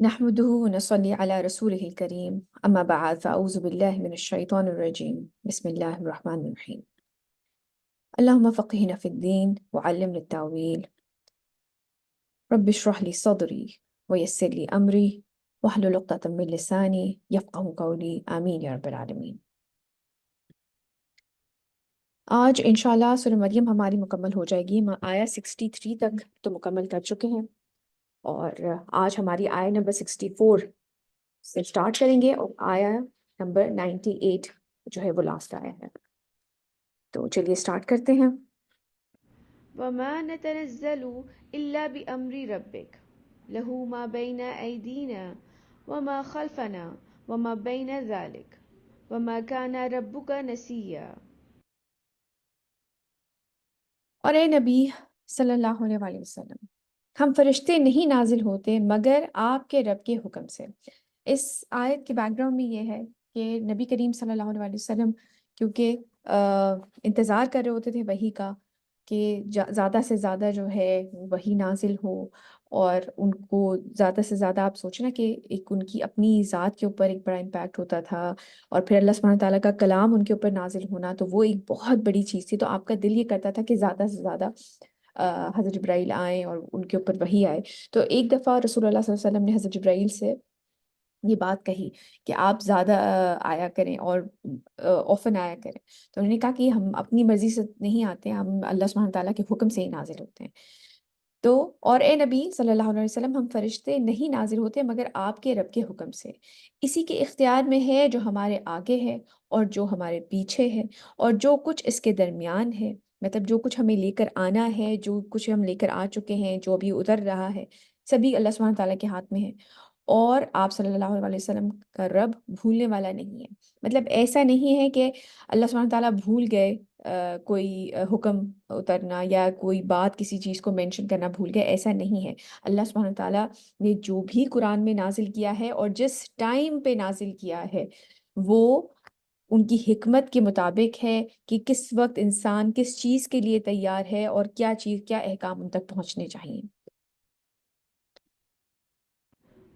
نحمده ونصلي على رسوله الكريم أما بعد فأعوذ بالله من الشيطان الرجيم بسم الله الرحمن الرحيم اللهم فقهنا في الدين وعلمنا التأويل رب اشرح لي صدري ويسر لي أمري واحلل عقدة من لساني يفقه قولي آمين يا رب العالمين۔ آج انشاءاللہ سورہ مریم ہماری مکمل ہو جائے گی۔ آیا 63 تک تو مکمل کر چکے ہیں، اور آج ہماری آیا نمبر 64 سے سٹارٹ کریں گے، اور آیا نمبر 98 جو ہے وہ لاسٹ آیا ہے۔ تو چلیے سٹارٹ کرتے ہیں۔ وما نتنزل إلا بأمر ربك له ما بين أيدينا وما خلفنا وما بين ذلك وما كان ربك نسيا۔ اور اے نبی صلی اللہ علیہ وآلہ وسلم، ہم فرشتے نہیں نازل ہوتے مگر آپ کے رب کے حکم سے۔ اس آیت کے بیک گراؤنڈ میں یہ ہے کہ نبی کریم صلی اللہ علیہ وسلم کیونکہ انتظار کر رہے ہوتے تھے وحی کا، کہ زیادہ سے زیادہ جو ہے وحی نازل ہو، اور ان کو زیادہ سے زیادہ آپ سوچنا کہ ایک ان کی اپنی ذات کے اوپر ایک بڑا امپیکٹ ہوتا تھا، اور پھر اللہ سبحانہ تعالیٰ کا کلام ان کے اوپر نازل ہونا تو وہ ایک بہت بڑی چیز تھی۔ تو آپ کا دل یہ کرتا تھا کہ زیادہ سے زیادہ حضرت جبرائیل آئیں اور ان کے اوپر وحی آئے۔ تو ایک دفعہ رسول اللہ صلی اللہ علیہ وسلم نے حضرت جبرائیل سے یہ بات کہی کہ آپ زیادہ آیا کریں اور اوفن آیا کریں۔ تو انہوں نے کہا کہ ہم اپنی مرضی سے نہیں آتے ہیں، ہم اللہ سبحانہ تعالیٰ کے حکم سے ہی نازل ہوتے ہیں۔ تو اور اے نبی صلی اللہ علیہ وسلم، ہم فرشتے نہیں نازل ہوتے مگر آپ کے رب کے حکم سے، اسی کے اختیار میں ہے جو ہمارے آگے ہے اور جو ہمارے پیچھے ہے اور جو کچھ اس کے درمیان ہے، مطلب جو کچھ ہمیں لے کر آنا ہے، جو کچھ ہم لے کر آ چکے ہیں، جو ابھی اتر رہا ہے، سبھی اللہ سبحانہ تعالیٰ کے ہاتھ میں ہے۔ اور آپ صلی اللہ علیہ وسلم کا رب بھولنے والا نہیں ہے، مطلب ایسا نہیں ہے کہ اللہ سبحانہ تعالیٰ بھول گئے کوئی حکم اترنا یا کوئی بات کسی چیز کو مینشن کرنا بھول گئے، ایسا نہیں ہے۔ اللہ سبحانہ تعالیٰ نے جو بھی قرآن میں نازل کیا ہے اور جس ٹائم پہ نازل کیا ہے وہ ان کی حکمت کے مطابق ہے کہ کس وقت انسان کس چیز کے لیے تیار ہے اور کیا چیز، کیا احکام ان تک پہنچنے چاہیے۔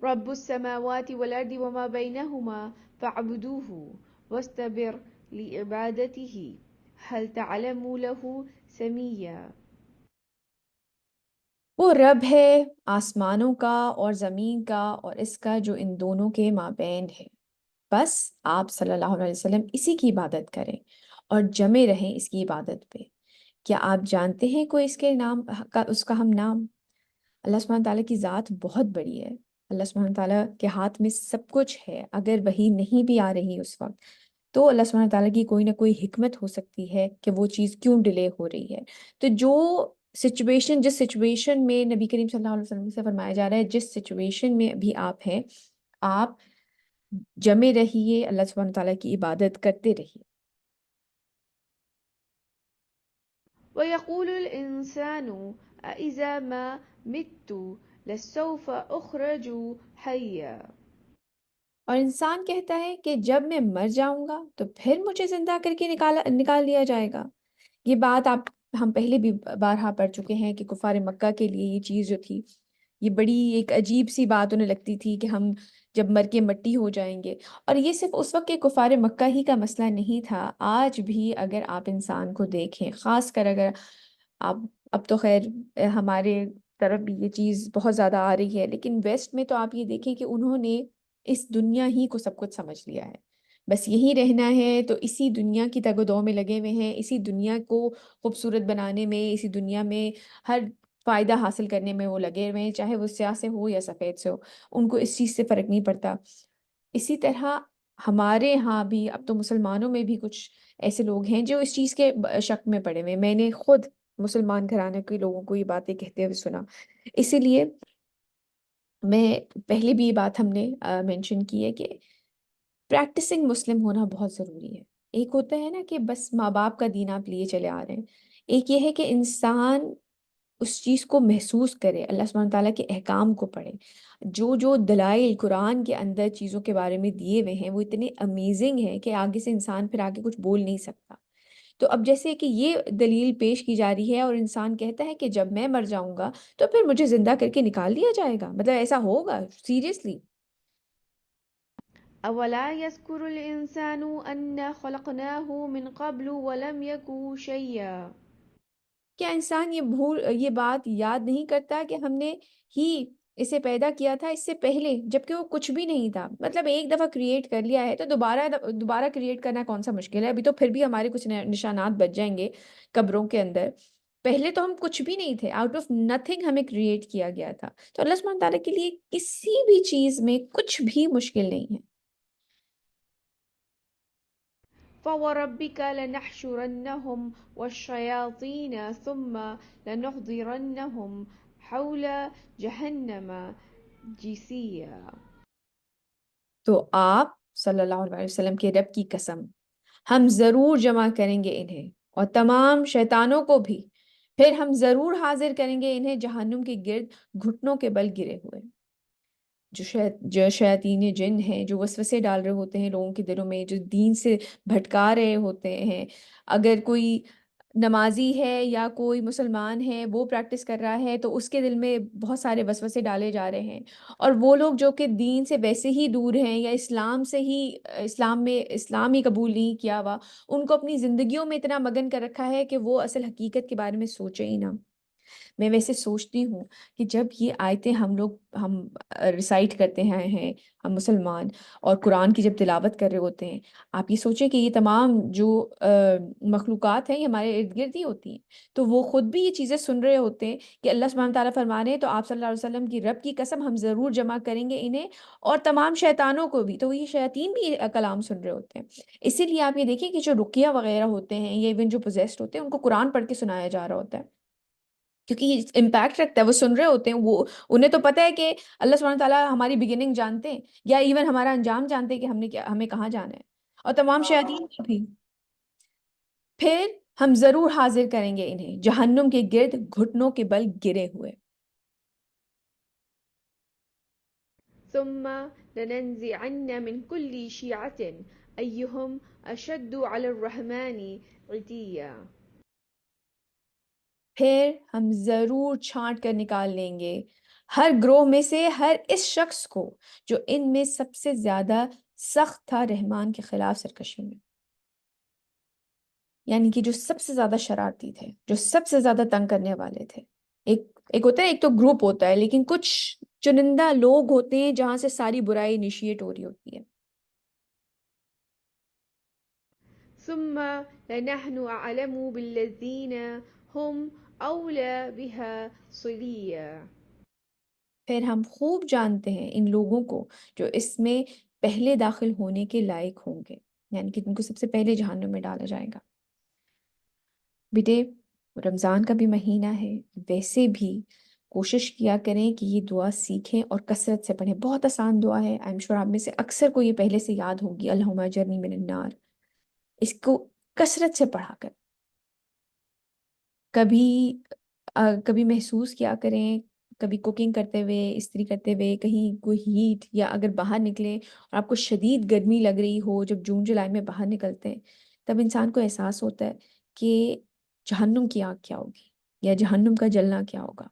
رب السماوات والأرض وما بينهما فاعبدوه واستبر لعبادته هل تعلم له سميا۔ وہ رب ہے آسمانوں کا اور زمین کا اور اس کا جو ان دونوں کے مابین ہے، بس آپ صلی اللہ علیہ وسلم اسی کی عبادت کریں اور جمے رہیں اس کی عبادت پہ۔ کیا آپ جانتے ہیں کوئی اس کے نام کا، اس کا ہم نام؟ اللہ سبحانہ تعالیٰ کی ذات بہت بڑی ہے، اللہ سبحانہ تعالیٰ کے ہاتھ میں سب کچھ ہے۔ اگر وہی نہیں بھی آ رہی اس وقت تو اللہ سبحانہ تعالیٰ کی کوئی نہ کوئی حکمت ہو سکتی ہے کہ وہ چیز کیوں ڈیلے ہو رہی ہے۔ تو جو سچویشن، جس سچویشن میں نبی کریم صلی اللہ علیہ وسلم سے فرمایا جا رہا ہے، جس سچویشن میں بھی آپ ہیں، آپ جمے رہیے، اللہ سبحانہ تعالیٰ کی عبادت کرتے رہیے۔ ويقول الإنسان أإذا ما مت لسوف أخرج حيا۔ اور انسان کہتا ہے کہ جب میں مر جاؤں گا تو پھر مجھے زندہ کر کے نکال دیا جائے گا۔ یہ بات ہم پہلے بھی بارہا پڑھ چکے ہیں کہ کفار مکہ کے لیے یہ چیز جو تھی، یہ بڑی ایک عجیب سی بات انہیں لگتی تھی کہ ہم جب مر کے مٹی ہو جائیں گے۔ اور یہ صرف اس وقت کے کفار مکہ ہی کا مسئلہ نہیں تھا، آج بھی اگر آپ انسان کو دیکھیں، خاص کر اگر آپ، اب تو خیر ہمارے طرف بھی یہ چیز بہت زیادہ آ رہی ہے، لیکن ویسٹ میں تو آپ یہ دیکھیں کہ انہوں نے اس دنیا ہی کو سب کچھ سمجھ لیا ہے، بس یہی رہنا ہے، تو اسی دنیا کی تگ و دو میں لگے ہوئے ہیں، اسی دنیا کو خوبصورت بنانے میں، اسی دنیا میں ہر فائدہ حاصل کرنے میں وہ لگے ہوئے ہیں، چاہے وہ سیاہ سے ہو یا سفید سے ہو، ان کو اس چیز سے فرق نہیں پڑتا۔ اسی طرح ہمارے ہاں بھی اب تو مسلمانوں میں بھی کچھ ایسے لوگ ہیں جو اس چیز کے شک میں پڑے ہوئے ہیں۔ میں نے خود مسلمان گھرانے کے لوگوں کو یہ باتیں کہتے ہوئے سنا، اسی لیے میں پہلے بھی یہ بات ہم نے مینشن کی ہے کہ پریکٹسنگ مسلم ہونا بہت ضروری ہے۔ ایک ہوتا ہے نا کہ بس ماں باپ کا دین آپ لیے چلے آ رہے ہیں، ایک یہ ہے کہ انسان اس چیز کو محسوس کرے، اللہ سبحانہ تعالیٰ کے احکام کو پڑھے۔ جو جو دلائل قرآن کے اندر چیزوں کے بارے میں دیے ہوئے ہیں وہ اتنے امیزنگ ہیں کہ آگے سے انسان پھر آگے کچھ بول نہیں سکتا۔ تو اب جیسے کہ یہ دلیل پیش کی جا رہی ہے اور انسان کہتا ہے کہ جب میں مر جاؤں گا تو پھر مجھے زندہ کر کے نکال دیا جائے گا، مطلب ایسا ہوگا سیریسلی؟ أولا يذكر الإنسان أنا خلقناه من قبل ولم يك شيئا. کیا انسان یہ بات یاد نہیں کرتا کہ ہم نے ہی اسے پیدا کیا تھا اس سے پہلے، جبکہ وہ کچھ بھی نہیں تھا؟ مطلب ایک دفعہ کریٹ کر لیا ہے تو دوبارہ کریٹ کرنا کون سا مشکل ہے؟ ابھی تو پھر بھی ہمارے کچھ نشانات بچ جائیں گے قبروں کے اندر، پہلے تو ہم کچھ بھی نہیں تھے، آؤٹ آف نتھنگ ہمیں کریٹ کیا گیا تھا۔ تو اللہ سبحانہ تعالیٰ کے لیے کسی بھی چیز میں کچھ بھی مشکل نہیں ہے۔ فوربك لنحشرنهم والشياطين ثم لنحضرنهم حول جهنم جثيا. تو آپ صلی اللہ علیہ وسلم کے رب کی قسم، ہم ضرور جمع کریں گے انہیں اور تمام شیطانوں کو بھی، پھر ہم ضرور حاضر کریں گے انہیں جہنم کے گرد گھٹنوں کے بل گرے ہوئے۔ جو شیاطین جن ہیں، جو وسوسے ڈال رہے ہوتے ہیں لوگوں کے دلوں میں، جو دین سے بھٹکا رہے ہوتے ہیں، اگر کوئی نمازی ہے یا کوئی مسلمان ہے وہ پریکٹس کر رہا ہے تو اس کے دل میں بہت سارے وسوسے ڈالے جا رہے ہیں، اور وہ لوگ جو کہ دین سے ویسے ہی دور ہیں یا اسلام سے ہی اسلام ہی قبول نہیں کیا ہوا، ان کو اپنی زندگیوں میں اتنا مگن کر رکھا ہے کہ وہ اصل حقیقت کے بارے میں سوچے ہی نہ۔ میں ویسے سوچتی ہوں کہ جب یہ آیتیں ہم ریسائٹ کرتے ہیں ہم مسلمان، اور قرآن کی جب تلاوت کر رہے ہوتے ہیں، آپ یہ سوچیں کہ یہ تمام جو مخلوقات ہیں یہ ہمارے ارد گرد ہی ہوتی ہیں، تو وہ خود بھی یہ چیزیں سن رہے ہوتے ہیں کہ اللہ سبحانہ تعالیٰ فرما رہے ہیں تو آپ صلی اللہ علیہ وسلم کی رب کی قسم ہم ضرور جمع کریں گے انہیں اور تمام شیطانوں کو بھی، تو یہ شیاطین بھی یہ کلام سن رہے ہوتے ہیں۔ اسی لیے آپ یہ دیکھیں کہ جو رقیہ وغیرہ ہوتے ہیں یا ایون جو پوزیسڈ ہوتے ہیں ان کو قرآن پڑھ کے سنایا جا رہا ہوتا ہے، کیونکہ یہ امپیکٹ رکھتا ہے، وہ سن رہے ہوتے ہیں، انہیں تو پتہ ہے کہ اللہ سبحانہ تعالیٰ ہماری بگننگ جانتے ہیں یا ایون ہمارا انجام جانتے ہیں کہ ہمیں کہاں جانا ہے، اور تمام شیاطین کو بھی۔ پھر ہم ضرور حاضر کریں گے انہیں جہنم کے گرد گھٹنوں کے بل گرے ہوئے۔ ثم لننزعن من كل شيعة أيهم أشد على الرحمن عتيا. پھر ہم ضرور چھانٹ کر نکال لیں گے ہر گروہ میں سے ہر اس شخص کو جو ان میں سب سے زیادہ سخت تھا رحمان کے خلاف سرکشی میں، یعنی کہ جو سب سے زیادہ شرارتی تھے، جو سب سے زیادہ تنگ کرنے والے تھے۔ ایک ہوتا ہے، ایک تو گروپ ہوتا ہے، لیکن کچھ چنندہ لوگ ہوتے ہیں جہاں سے ساری برائی انیشیٹ ہو رہی ہوتی ہے۔ ثم لنحن أعلم بالذين هم أولى بها صليا. پھر ہم خوب جانتے ہیں ان لوگوں کو جو اس میں پہلے داخل ہونے کے لائق ہوں گے، یعنی کہ ان کو سب سے پہلے جہنم میں ڈالا جائے گا۔ بیٹے، رمضان کا بھی مہینہ ہے، ویسے بھی کوشش کیا کریں کہ یہ دعا سیکھیں اور کثرت سے پڑھیں۔ بہت آسان دعا ہے، آئی ایم شور آپ میں سے اکثر کو یہ پہلے سے یاد ہوگی، اللہم اجرنی من النار۔ اس کو کثرت سے پڑھا کر کبھی کبھی محسوس کیا کریں، کبھی کوکنگ کرتے ہوئے، استری کرتے ہوئے، کہیں کوئی ہیٹ، یا اگر باہر نکلیں اور آپ کو شدید گرمی لگ رہی ہو، جب جون جولائی میں باہر نکلتے ہیں تب انسان کو احساس ہوتا ہے کہ جہنم کی آگ کیا ہوگی یا جہنم کا جلنا کیا ہوگا۔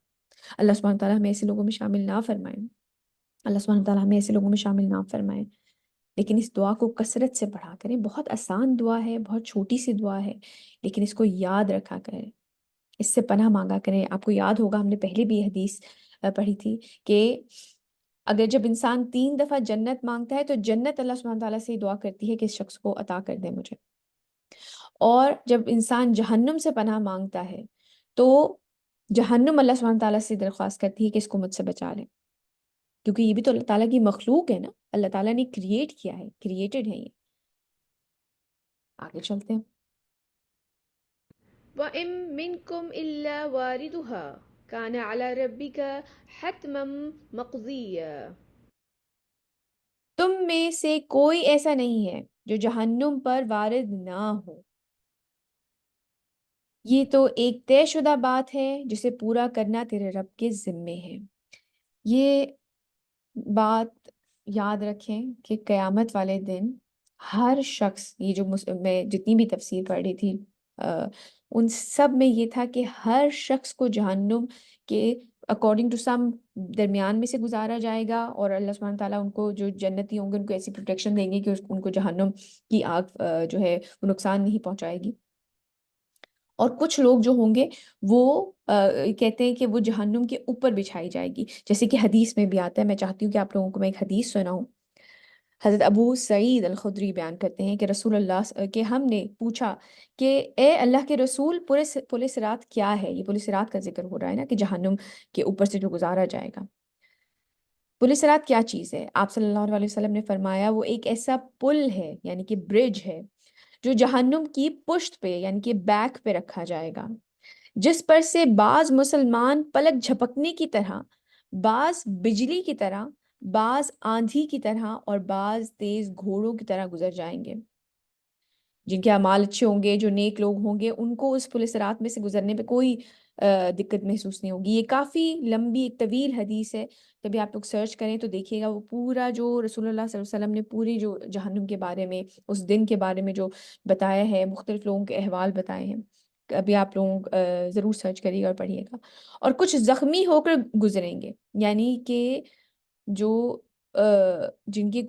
اللہ سبحانہ تعالیٰ ہمیں ایسے لوگوں میں شامل نہ فرمائیں، اللہ سبحانہ تعالیٰ ہمیں ایسے لوگوں میں شامل نہ فرمائیں۔ لیکن اس دعا کو کثرت سے پڑھا کریں، بہت آسان دعا ہے، بہت چھوٹی سی دعا ہے، لیکن اس کو یاد رکھا کریں، اس سے پناہ مانگا کریں۔ آپ کو یاد ہوگا ہم نے پہلے بھی یہ حدیث پڑھی تھی کہ اگر جب انسان 3 دفعہ جنت مانگتا ہے تو جنت اللہ سبحانہ تعالیٰ سے دعا کرتی ہے کہ اس شخص کو عطا کر دے مجھے، اور جب انسان جہنم سے پناہ مانگتا ہے تو جہنم اللہ سبحانہ تعالیٰ سے درخواست کرتی ہے کہ اس کو مجھ سے بچا لیں، کیونکہ یہ بھی تو اللہ تعالیٰ کی مخلوق ہے نا، اللہ تعالیٰ نے کریٹ کیا ہے، کریٹڈ ہے یہ۔ آگے چلتے ہیں۔ وإن منكم إلا واردها كان على ربك حتما مقضيا. تم میں سے کوئی ایسا نہیں ہے جو جہنم پر وارد نہ ہو، یہ تو ایک طے شدہ بات ہے جسے پورا کرنا تیرے رب کے ذمے ہے۔ یہ بات یاد رکھیں کہ قیامت والے دن ہر شخص، یہ جو میں جتنی بھی تفسیر پڑھ رہی تھی ان سب میں یہ تھا کہ ہر شخص کو جہنم کے اکارڈنگ ٹو سم درمیان میں سے گزارا جائے گا، اور اللہ سبحانہ تعالیٰ ان کو جو جنتی ہوں گے ان کو ایسی پروٹیکشن دیں گے کہ ان کو جہنم کی آگ جو ہے وہ نقصان نہیں پہنچائے گی۔ اور کچھ لوگ جو ہوں گے وہ کہتے ہیں کہ وہ جہنم کے اوپر بچھائی جائے گی، جیسے کہ حدیث میں بھی آتا ہے۔ میں چاہتی ہوں کہ آپ لوگوں کو میں ایک حدیث سناؤں۔ حضرت ابو سعید الخدری بیان کرتے ہیں کہ رسول اللہ کہ ہم نے پوچھا کہ اے اللہ کے رسول، پل صراط کیا ہے؟ یہ پل صراط کا ذکر ہو رہا ہے نا، کہ جہنم کے اوپر سے جو گزارا جائے گا، پل صراط کیا چیز ہے؟ آپ صلی اللہ علیہ وسلم نے فرمایا وہ ایک ایسا پل ہے، یعنی کہ برج ہے، جو جہنم کی پشت پہ یعنی کہ بیک پہ رکھا جائے گا، جس پر سے بعض مسلمان پلک جھپکنے کی طرح، بعض بجلی کی طرح، بعض آندھی کی طرح اور بعض تیز گھوڑوں کی طرح گزر جائیں گے۔ جن کے اعمال اچھے ہوں گے، جو نیک لوگ ہوں گے، ان کو اس پل صراط میں سے گزرنے پہ کوئی دقت محسوس نہیں ہوگی۔ یہ کافی لمبی ایک طویل حدیث ہے، کبھی آپ لوگ سرچ کریں تو دیکھیے گا، وہ پورا جو رسول اللہ صلی اللہ علیہ وسلم نے پوری جو جہنم کے بارے میں، اس دن کے بارے میں جو بتایا ہے، مختلف لوگوں کے احوال بتائے ہیں، ابھی آپ لوگ ضرور سرچ کریے گا اور پڑھیے گا۔ اور کچھ زخمی ہو کر گزریں گے، یعنی کہ جو جن کے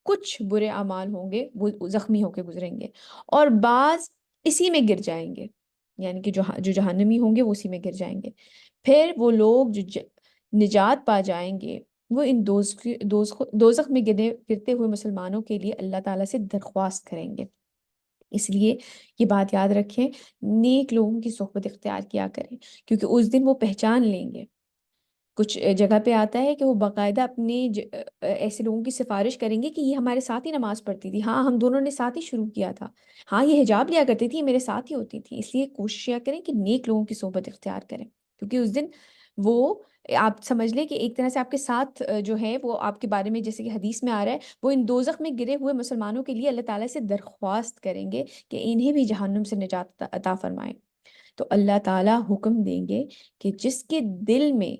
کچھ برے اعمال ہوں گے وہ زخمی ہو کے گزریں گے، اور بعض اسی میں گر جائیں گے، یعنی کہ جو جہنمی ہوں گے وہ اسی میں گر جائیں گے۔ پھر وہ لوگ جو نجات پا جائیں گے، وہ ان دوزخ میں گرتے ہوئے مسلمانوں کے لیے اللہ تعالیٰ سے درخواست کریں گے۔ اس لیے یہ بات یاد رکھیں، نیک لوگوں کی صحبت اختیار کیا کریں، کیونکہ اس دن وہ پہچان لیں گے۔ کچھ جگہ پہ آتا ہے کہ وہ باقاعدہ اپنے ایسے لوگوں کی سفارش کریں گے کہ یہ ہمارے ساتھ ہی نماز پڑھتی تھی، ہاں ہم دونوں نے ساتھ ہی شروع کیا تھا، ہاں یہ حجاب لیا کرتی تھی، یہ میرے ساتھ ہی ہوتی تھی۔ اس لیے کوشش کیا کریں کہ نیک لوگوں کی صحبت اختیار کریں، کیونکہ اس دن وہ آپ سمجھ لیں کہ ایک طرح سے آپ کے ساتھ جو ہے وہ آپ کے بارے میں، جیسے کہ حدیث میں آ رہا ہے، وہ ان دوزخ میں گرے ہوئے مسلمانوں کے لیے اللہ تعالیٰ سے درخواست کریں گے کہ انہیں بھی جہنم سے نجات عطا فرمائیں۔ تو اللہ تعالیٰ حکم دیں گے کہ جس کے دل میں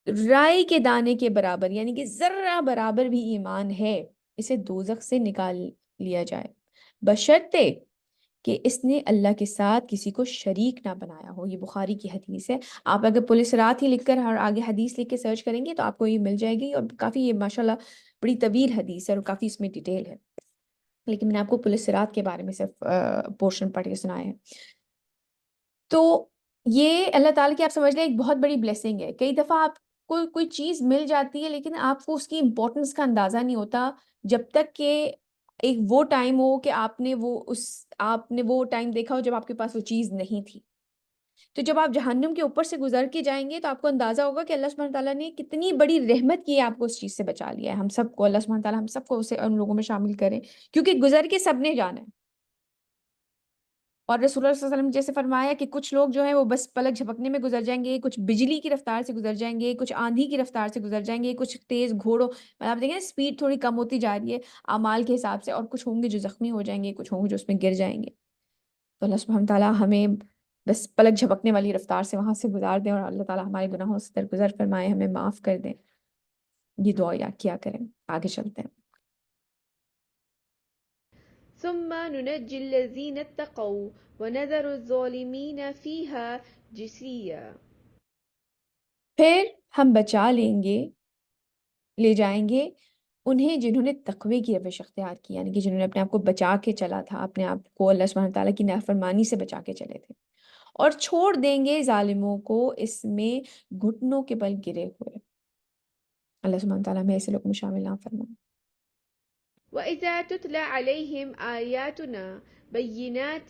رائی کے دانے کے برابر یعنی کہ ذرہ برابر بھی ایمان ہے، اسے دوزخ سے نکال لیا جائے، بشرطے کہ اس نے اللہ کے ساتھ کسی کو شریک نہ بنایا ہو۔ یہ بخاری کی حدیث ہے۔ آپ اگر پولیس رات ہی لکھ کر اور آگے حدیث لکھ کے سرچ کریں گے تو آپ کو یہ مل جائے گی، اور کافی یہ ماشاءاللہ بڑی طویل حدیث ہے اور کافی اس میں ڈیٹیل ہے، لیکن میں نے آپ کو پولیس رات کے بارے میں صرف پورشن پڑھ کے سنایا ہے۔ تو یہ اللہ تعالیٰ کی آپ سمجھ لیں ایک بہت بڑی بلیسنگ ہے۔ کئی دفعہ آپ کو کوئی چیز مل جاتی ہے لیکن آپ کو اس کی امپورٹنس کا اندازہ نہیں ہوتا، جب تک کہ ایک وہ ٹائم ہو کہ آپ نے وہ ٹائم دیکھا ہو جب آپ کے پاس وہ چیز نہیں تھی۔ تو جب آپ جہنم کے اوپر سے گزر کے جائیں گے تو آپ کو اندازہ ہوگا کہ اللہ سبحانہ تعالیٰ نے کتنی بڑی رحمت کی ہے، آپ کو اس چیز سے بچا لیا ہے۔ ہم سب کو اللہ سبحانہ تعالیٰ ہم سب کو اسے ان لوگوں میں شامل کریں، کیونکہ گزر کے سب نے جانا ہے۔ اور رسول اللہ صلی اللہ علیہ وسلم جیسے فرمایا کہ کچھ لوگ جو ہیں وہ بس پلک جھپکنے میں گزر جائیں گے، کچھ بجلی کی رفتار سے گزر جائیں گے، کچھ آندھی کی رفتار سے گزر جائیں گے، کچھ تیز گھوڑوں، آپ دیکھیں اسپیڈ تھوڑی کم ہوتی جا رہی ہے اعمال کے حساب سے، اور کچھ ہوں گے جو زخمی ہو جائیں گے، کچھ ہوں گے جو اس میں گر جائیں گے۔ تو اللہ سبحانہ تعالیٰ ہمیں بس پلک جھپکنے والی رفتار سے وہاں سے گزار دیں، اور اللہ تعالیٰ ہمارے گناہوں سے درگزر فرمائے، ہمیں معاف کر دیں۔ یہ دعا یاد کیا کریں۔ آگے چلتے ہیں۔ ثم ننجي الذين اتقوا ونذر الظالمين فيها جثيا۔ پھر ہم بچا لے جائیں گے انہیں جنہوں نے تقوی کی روش اختیار کی، یعنی کہ جنہوں نے اپنے آپ کو بچا کے چلا تھا، اپنے آپ کو اللہ سبحانہ تعالیٰ کی نافرمانی سے بچا کے چلے تھے، اور چھوڑ دیں گے ظالموں کو اس میں گھٹنوں کے بل گرے ہوئے۔ اللہ سبحانہ تعالیٰ ہمیں ایسے لوگوں میں شامل نہ فرمائے۔ وإذا تتلى عليهم آياتنا بينات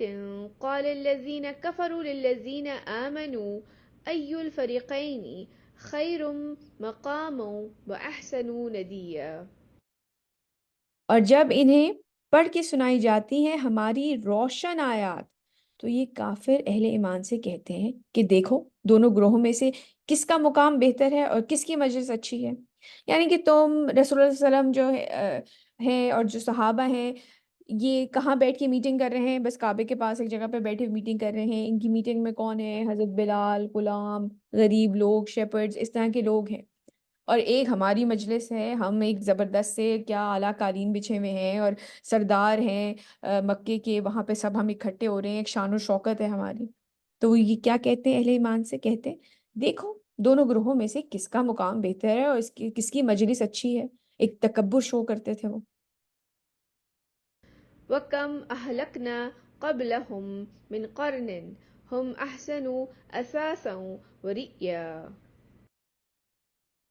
قال الذين كفروا للذين آمنوا أي الفريقين خير مقاما وأحسن نديا۔ اور جب انہیں پڑھ کے سنائی جاتی ہیں ہماری روشن آیات، تو یہ کافر اہل ایمان سے کہتے ہیں کہ دیکھو دونوں گروہوں میں سے کس کا مقام بہتر ہے اور کس کی مجلس اچھی ہے، یعنی کہ تم رسول اللہ صلی اللہ علیہ وسلم جو ہے اور جو صحابہ ہیں، یہ کہاں بیٹھ کے میٹنگ کر رہے ہیں؟ بس کعبے کے پاس ایک جگہ پہ بیٹھے میٹنگ کر رہے ہیں۔ ان کی میٹنگ میں کون ہے؟ حضرت بلال، غلام، غریب لوگ، شیپرڈز، اس طرح کے لوگ ہیں۔ اور ایک ہماری مجلس ہے، ہم ایک زبردست سے کیا اعلیٰ قالین بچھے ہوئے ہیں اور سردار ہیں مکے کے، وہاں پہ سب ہم اکٹھے ہو رہے ہیں، ایک شان و شوکت ہے ہماری۔ تو وہ یہ کیا کہتے ہیں اہل ایمان سے؟ کہتے ہیں دیکھو دونوں گروہوں میں سے کس کا مقام بہتر ہے اور کس کی مجلس اچھی ہے، ایک تکبر شو کرتے تھے وہ۔ وَكَمْ أَهْلَكْنَا قَبْلَهُمْ مِنْ قَرْنٍ هُمْ أَحْسَنُ أَثَاثًا وَرِئْيًا۔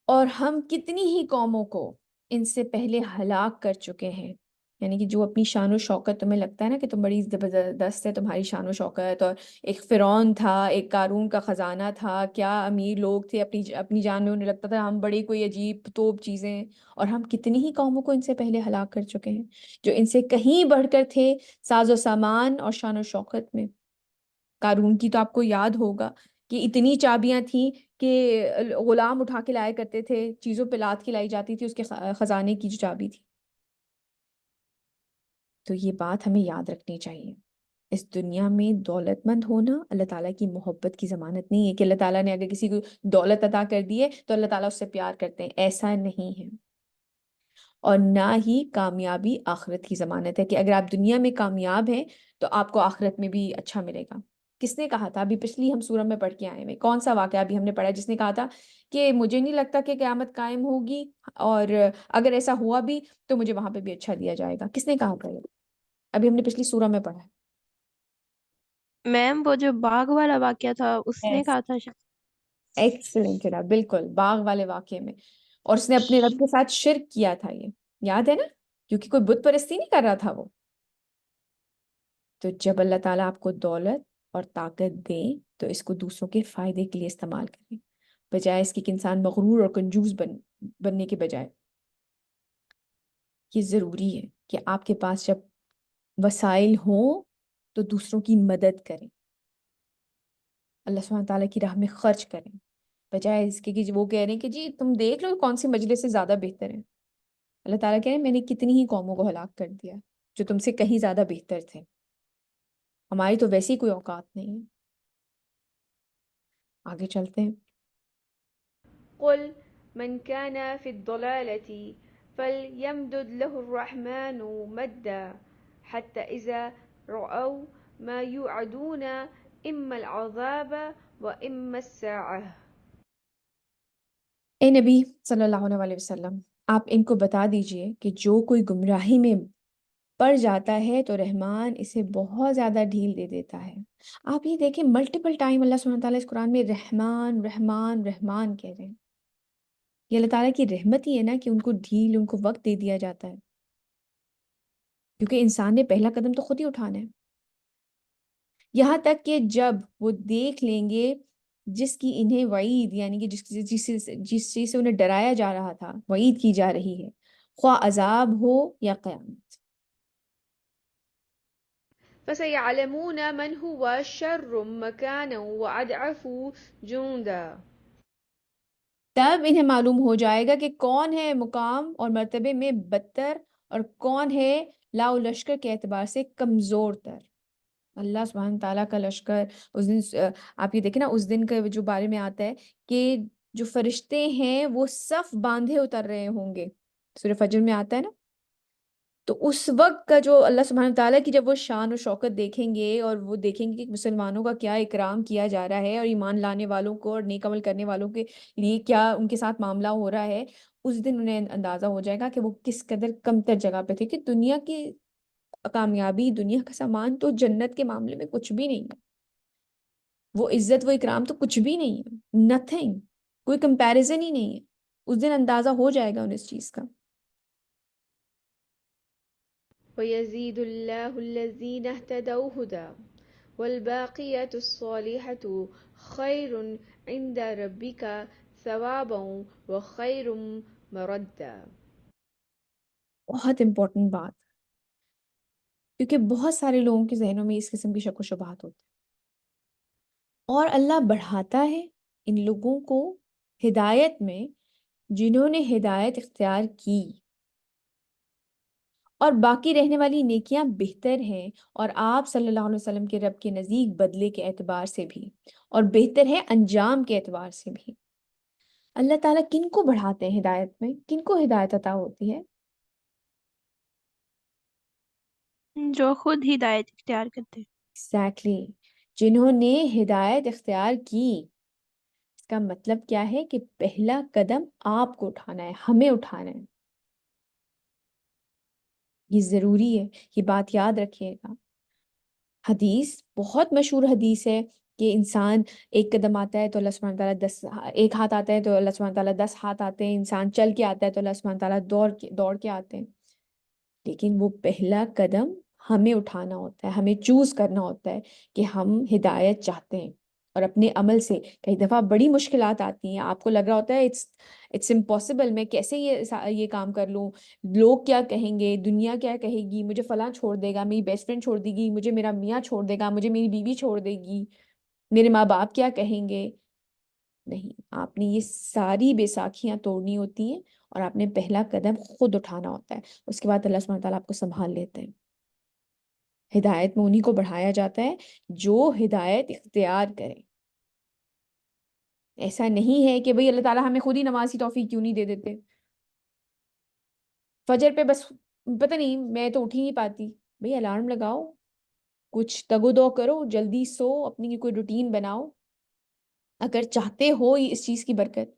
اور ہم کتنی ہی قوموں کو ان سے پہلے ہلاک کر چکے ہیں، یعنی کہ جو اپنی شان و شوکت، تمہیں لگتا ہے نا کہ تم بڑی زبردست ہے تمہاری شان و شوکت، اور ایک فرعون تھا، ایک قارون کا خزانہ تھا، کیا امیر لوگ تھے، اپنی جان میں انہیں لگتا تھا ہم بڑی کوئی عجیب توپ چیزیں ہیں، اور ہم کتنی ہی قوموں کو ان سے پہلے ہلاک کر چکے ہیں جو ان سے کہیں بڑھ کر تھے ساز و سامان اور شان و شوکت میں۔ قارون کی تو آپ کو یاد ہوگا کہ اتنی چابیاں تھیں کہ غلام اٹھا کے لایا کرتے تھے، چیزوں پہ لاد کے لائی جاتی تھی اس کے خزانے کی جو چابی تھی۔ تو یہ بات ہمیں یاد رکھنی چاہیے، اس دنیا میں دولت مند ہونا اللہ تعالیٰ کی محبت کی ضمانت نہیں ہے کہ اللہ تعالیٰ نے اگر کسی کو دولت عطا کر دی ہے تو اللہ تعالیٰ اس سے پیار کرتے ہیں، ایسا نہیں ہے۔ اور نہ ہی کامیابی آخرت کی ضمانت ہے کہ اگر آپ دنیا میں کامیاب ہیں تو آپ کو آخرت میں بھی اچھا ملے گا۔ کس نے کہا تھا؟ ابھی پچھلی ہم سورہ میں پڑھ کے آئے ہیں، کون سا واقعہ ابھی ہم نے پڑھا جس نے کہا تھا کہ مجھے نہیں لگتا کہ قیامت قائم ہوگی، اور اگر ایسا ہوا بھی تو مجھے وہاں پہ بھی اچھا دیا جائے گا؟ کس نے کہا تھا یہ؟ ابھی ہم نے پچھلی سورہ میں پڑھا میم وہ جو باغ والا واقعہ تھا اس ہے۔ نے کہا تھا شاید۔ ایکسلنٹ جناب، بالکل باغ والے واقعے میں، اور اس نے اپنے رب کے ساتھ شرک کیا تھا، یہ یاد ہے نا، کیونکہ کوئی بت پرستی نہیں کر رہا تھا وہ۔ تو جب اللہ تعالیٰ آپ کو دولت اور طاقت دے تو اس کو دوسروں کے فائدے کے لیے استعمال کریں، بجائے اس کی کہ انسان مغرور اور کنجوس بننے کے بجائے۔ یہ ضروری ہے کہ آپ کے پاس جب وسائل ہوں تو دوسروں کی مدد کریں، اللہ سبحانہ تعالیٰ کی راہ میں خرچ کریں، بجائے اس کے کہ وہ کہہ رہے ہیں کہ جی تم دیکھ لو کون سی مجلس سے زیادہ بہتر ہے۔ اللہ تعالیٰ کہہ رہے ہیں میں نے کتنی ہی قوموں کو ہلاک کر دیا جو تم سے کہیں زیادہ بہتر تھے، ہماری تو ویسی کوئی اوقات نہیں ہے۔ آگے چلتے ہیں۔ قل من كان في الضلالة فليمدد له الرحمن مدا حتى إذا رأوا ما يوعدون إما العذاب وإما الساعة۔ اے نبی صلی اللہ علیہ وسلم، آپ ان کو بتا دیجئے کہ جو کوئی گمراہی میں پڑ جاتا ہے تو رحمان اسے بہت زیادہ ڈھیل دے دیتا ہے۔ آپ یہ دیکھیں ملٹیپل ٹائم اللہ سبحانہ تعالیٰ اس قرآن میں رحمان رحمان رحمان کہہ رہے ہیں۔ یہ اللہ تعالیٰ کی رحمت ہی ہے نا کہ ان کو ڈھیل، ان کو وقت دے دیا جاتا ہے، کیونکہ انسان نے پہلا قدم تو خود ہی اٹھانا ہے۔ یہاں تک کہ جب وہ دیکھ لیں گے جس کی انہیں وعید، یعنی کہ جس چیز سے انہیں ڈرایا جا رہا تھا، وعید کی جا رہی ہے، خواہ عذاب ہو یا قیامت۔ فسيعلمون من هو شر مكانا وأضعف جندا۔ تب انہیں معلوم ہو جائے گا کہ کون ہے مقام اور مرتبے میں بدتر اور کون ہے لاؤ لشکر کے اعتبار سے کمزور تر۔ اللہ سبحانہ تعالیٰ کا لشکر اس دن آپ یہ دیکھیں نا، اس دن کے جو بارے میں آتا ہے کہ جو فرشتے ہیں وہ صف باندھے اتر رہے ہوں گے، سورہ فجر میں آتا ہے نا۔ تو اس وقت کا جو اللہ سبحانہ تعالیٰ کی جب وہ شان و شوکت دیکھیں گے اور وہ دیکھیں گے کہ مسلمانوں کا کیا اکرام کیا جا رہا ہے اور ایمان لانے والوں کو اور نیک عمل کرنے والوں کے لیے کیا ان کے ساتھ معاملہ ہو رہا ہے، اس دن انہیں اندازہ ہو جائے گا کہ وہ کس قدر کمتر جگہ پہ تھے، کہ دنیا کی کامیابی، دنیا کا سامان تو جنت کے معاملے میں کچھ بھی نہیں ہے، وہ عزت وہ اکرام تو کچھ بھی نہیں ہے، نتھنگ، کوئی کمپیریزن ہی نہیں ہے۔ اس دن اندازہ ہو جائے گا انہیں اس چیز کا۔ ويزيد الله الذين اهتدوا هدى والباقيات الصالحات خير عند ربك ثوابا وخير مردا۔ بہت امپورٹنٹ بات، کیونکہ بہت سارے لوگوں کے ذہنوں میں اس قسم کی شک و شبہات ہوتے ہیں، اور اللہ بڑھاتا ہے ان لوگوں کو ہدایت میں جنہوں نے ہدایت اختیار کی، اور باقی رہنے والی نیکیاں بہتر ہیں، اور آپ صلی اللہ علیہ وسلم کے رب کے نزدیک بدلے کے اعتبار سے بھی، اور بہتر ہے انجام کے اعتبار سے بھی۔ اللہ تعالیٰ کن کو بڑھاتے ہیں ہدایت میں؟ کن کو ہدایت عطا ہوتی ہے؟ جو خود ہدایت اختیار کرتے ہیں۔ ایگزیکٹلی، جنہوں نے ہدایت اختیار کی۔ اس کا مطلب کیا ہے کہ پہلا قدم آپ کو اٹھانا ہے، ہمیں اٹھانا ہے۔ یہ ضروری ہے، یہ بات یاد رکھیے گا۔ حدیث بہت مشہور حدیث ہے کہ انسان ایک قدم آتا ہے تو اللہ سبحانہ تعالیٰ ایک ہاتھ آتا ہے تو اللہ سبحانہ تعالیٰ 10 ہاتھ آتے ہیں، انسان چل کے آتا ہے تو اللہ سبحانہ تعالیٰ دوڑ کے آتے ہیں۔ لیکن وہ پہلا قدم ہمیں اٹھانا ہوتا ہے، ہمیں چوز کرنا ہوتا ہے کہ ہم ہدایت چاہتے ہیں۔ اور اپنے عمل سے کئی دفعہ بڑی مشکلات آتی ہیں، آپ کو لگ رہا ہوتا ہے اٹس امپاسبل، میں کیسے یہ کام کر لوں، لوگ کیا کہیں گے، دنیا کیا کہے گی، مجھے فلاں چھوڑ دے گا، میری بیسٹ فرینڈ چھوڑ دے گی، مجھے میرا میاں چھوڑ دے گا، مجھے میری بیوی چھوڑ دے گی، میرے ماں باپ کیا کہیں گے۔ نہیں، آپ نے یہ ساری بیساکھیاں توڑنی ہوتی ہیں اور آپ نے پہلا قدم خود اٹھانا ہوتا ہے۔ اس کے بعد اللہ سبحانہ تعالیٰ آپ کو سنبھال لیتے ہیں۔ ہدایت میں انہی کو بڑھایا جاتا ہے جو ہدایت اختیار کرے۔ ایسا نہیں ہے کہ بھئی اللہ تعالیٰ ہمیں خود ہی نماز کی توفیق کیوں نہیں دے دیتے۔ فجر پہ بس پتہ نہیں میں تو اٹھ ہی نہیں پاتی، بھئی الارم لگاؤ، کچھ تگ و دو کرو، جلدی سو، اپنی کوئی روٹین بناؤ اگر چاہتے ہو اس چیز کی برکت۔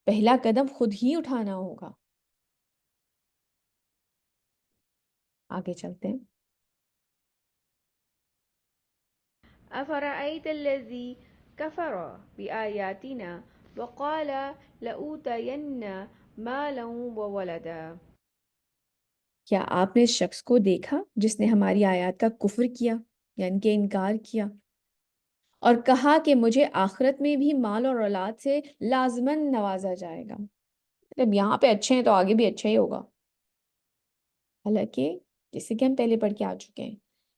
پہلا قدم خود ہی اٹھانا ہوگا۔ آگے چلتے ہیں۔ أفرأيت الذي كفر بآياتنا وقال لأوتين مالا وولدا؟ کیا آپ نے اس شخص کو دیکھا جس نے ہماری آیات کا کفر کیا، یعنی کہ انکار کیا، اور کہا کہ مجھے آخرت میں بھی مال اور اولاد سے لازماً نوازا جائے گا؟ مطلب یہاں پہ اچھے ہیں تو آگے بھی اچھا ہی ہوگا۔ حالانکہ جیسے کہ ہم پہلے پڑھ کے آ چکے ہیں،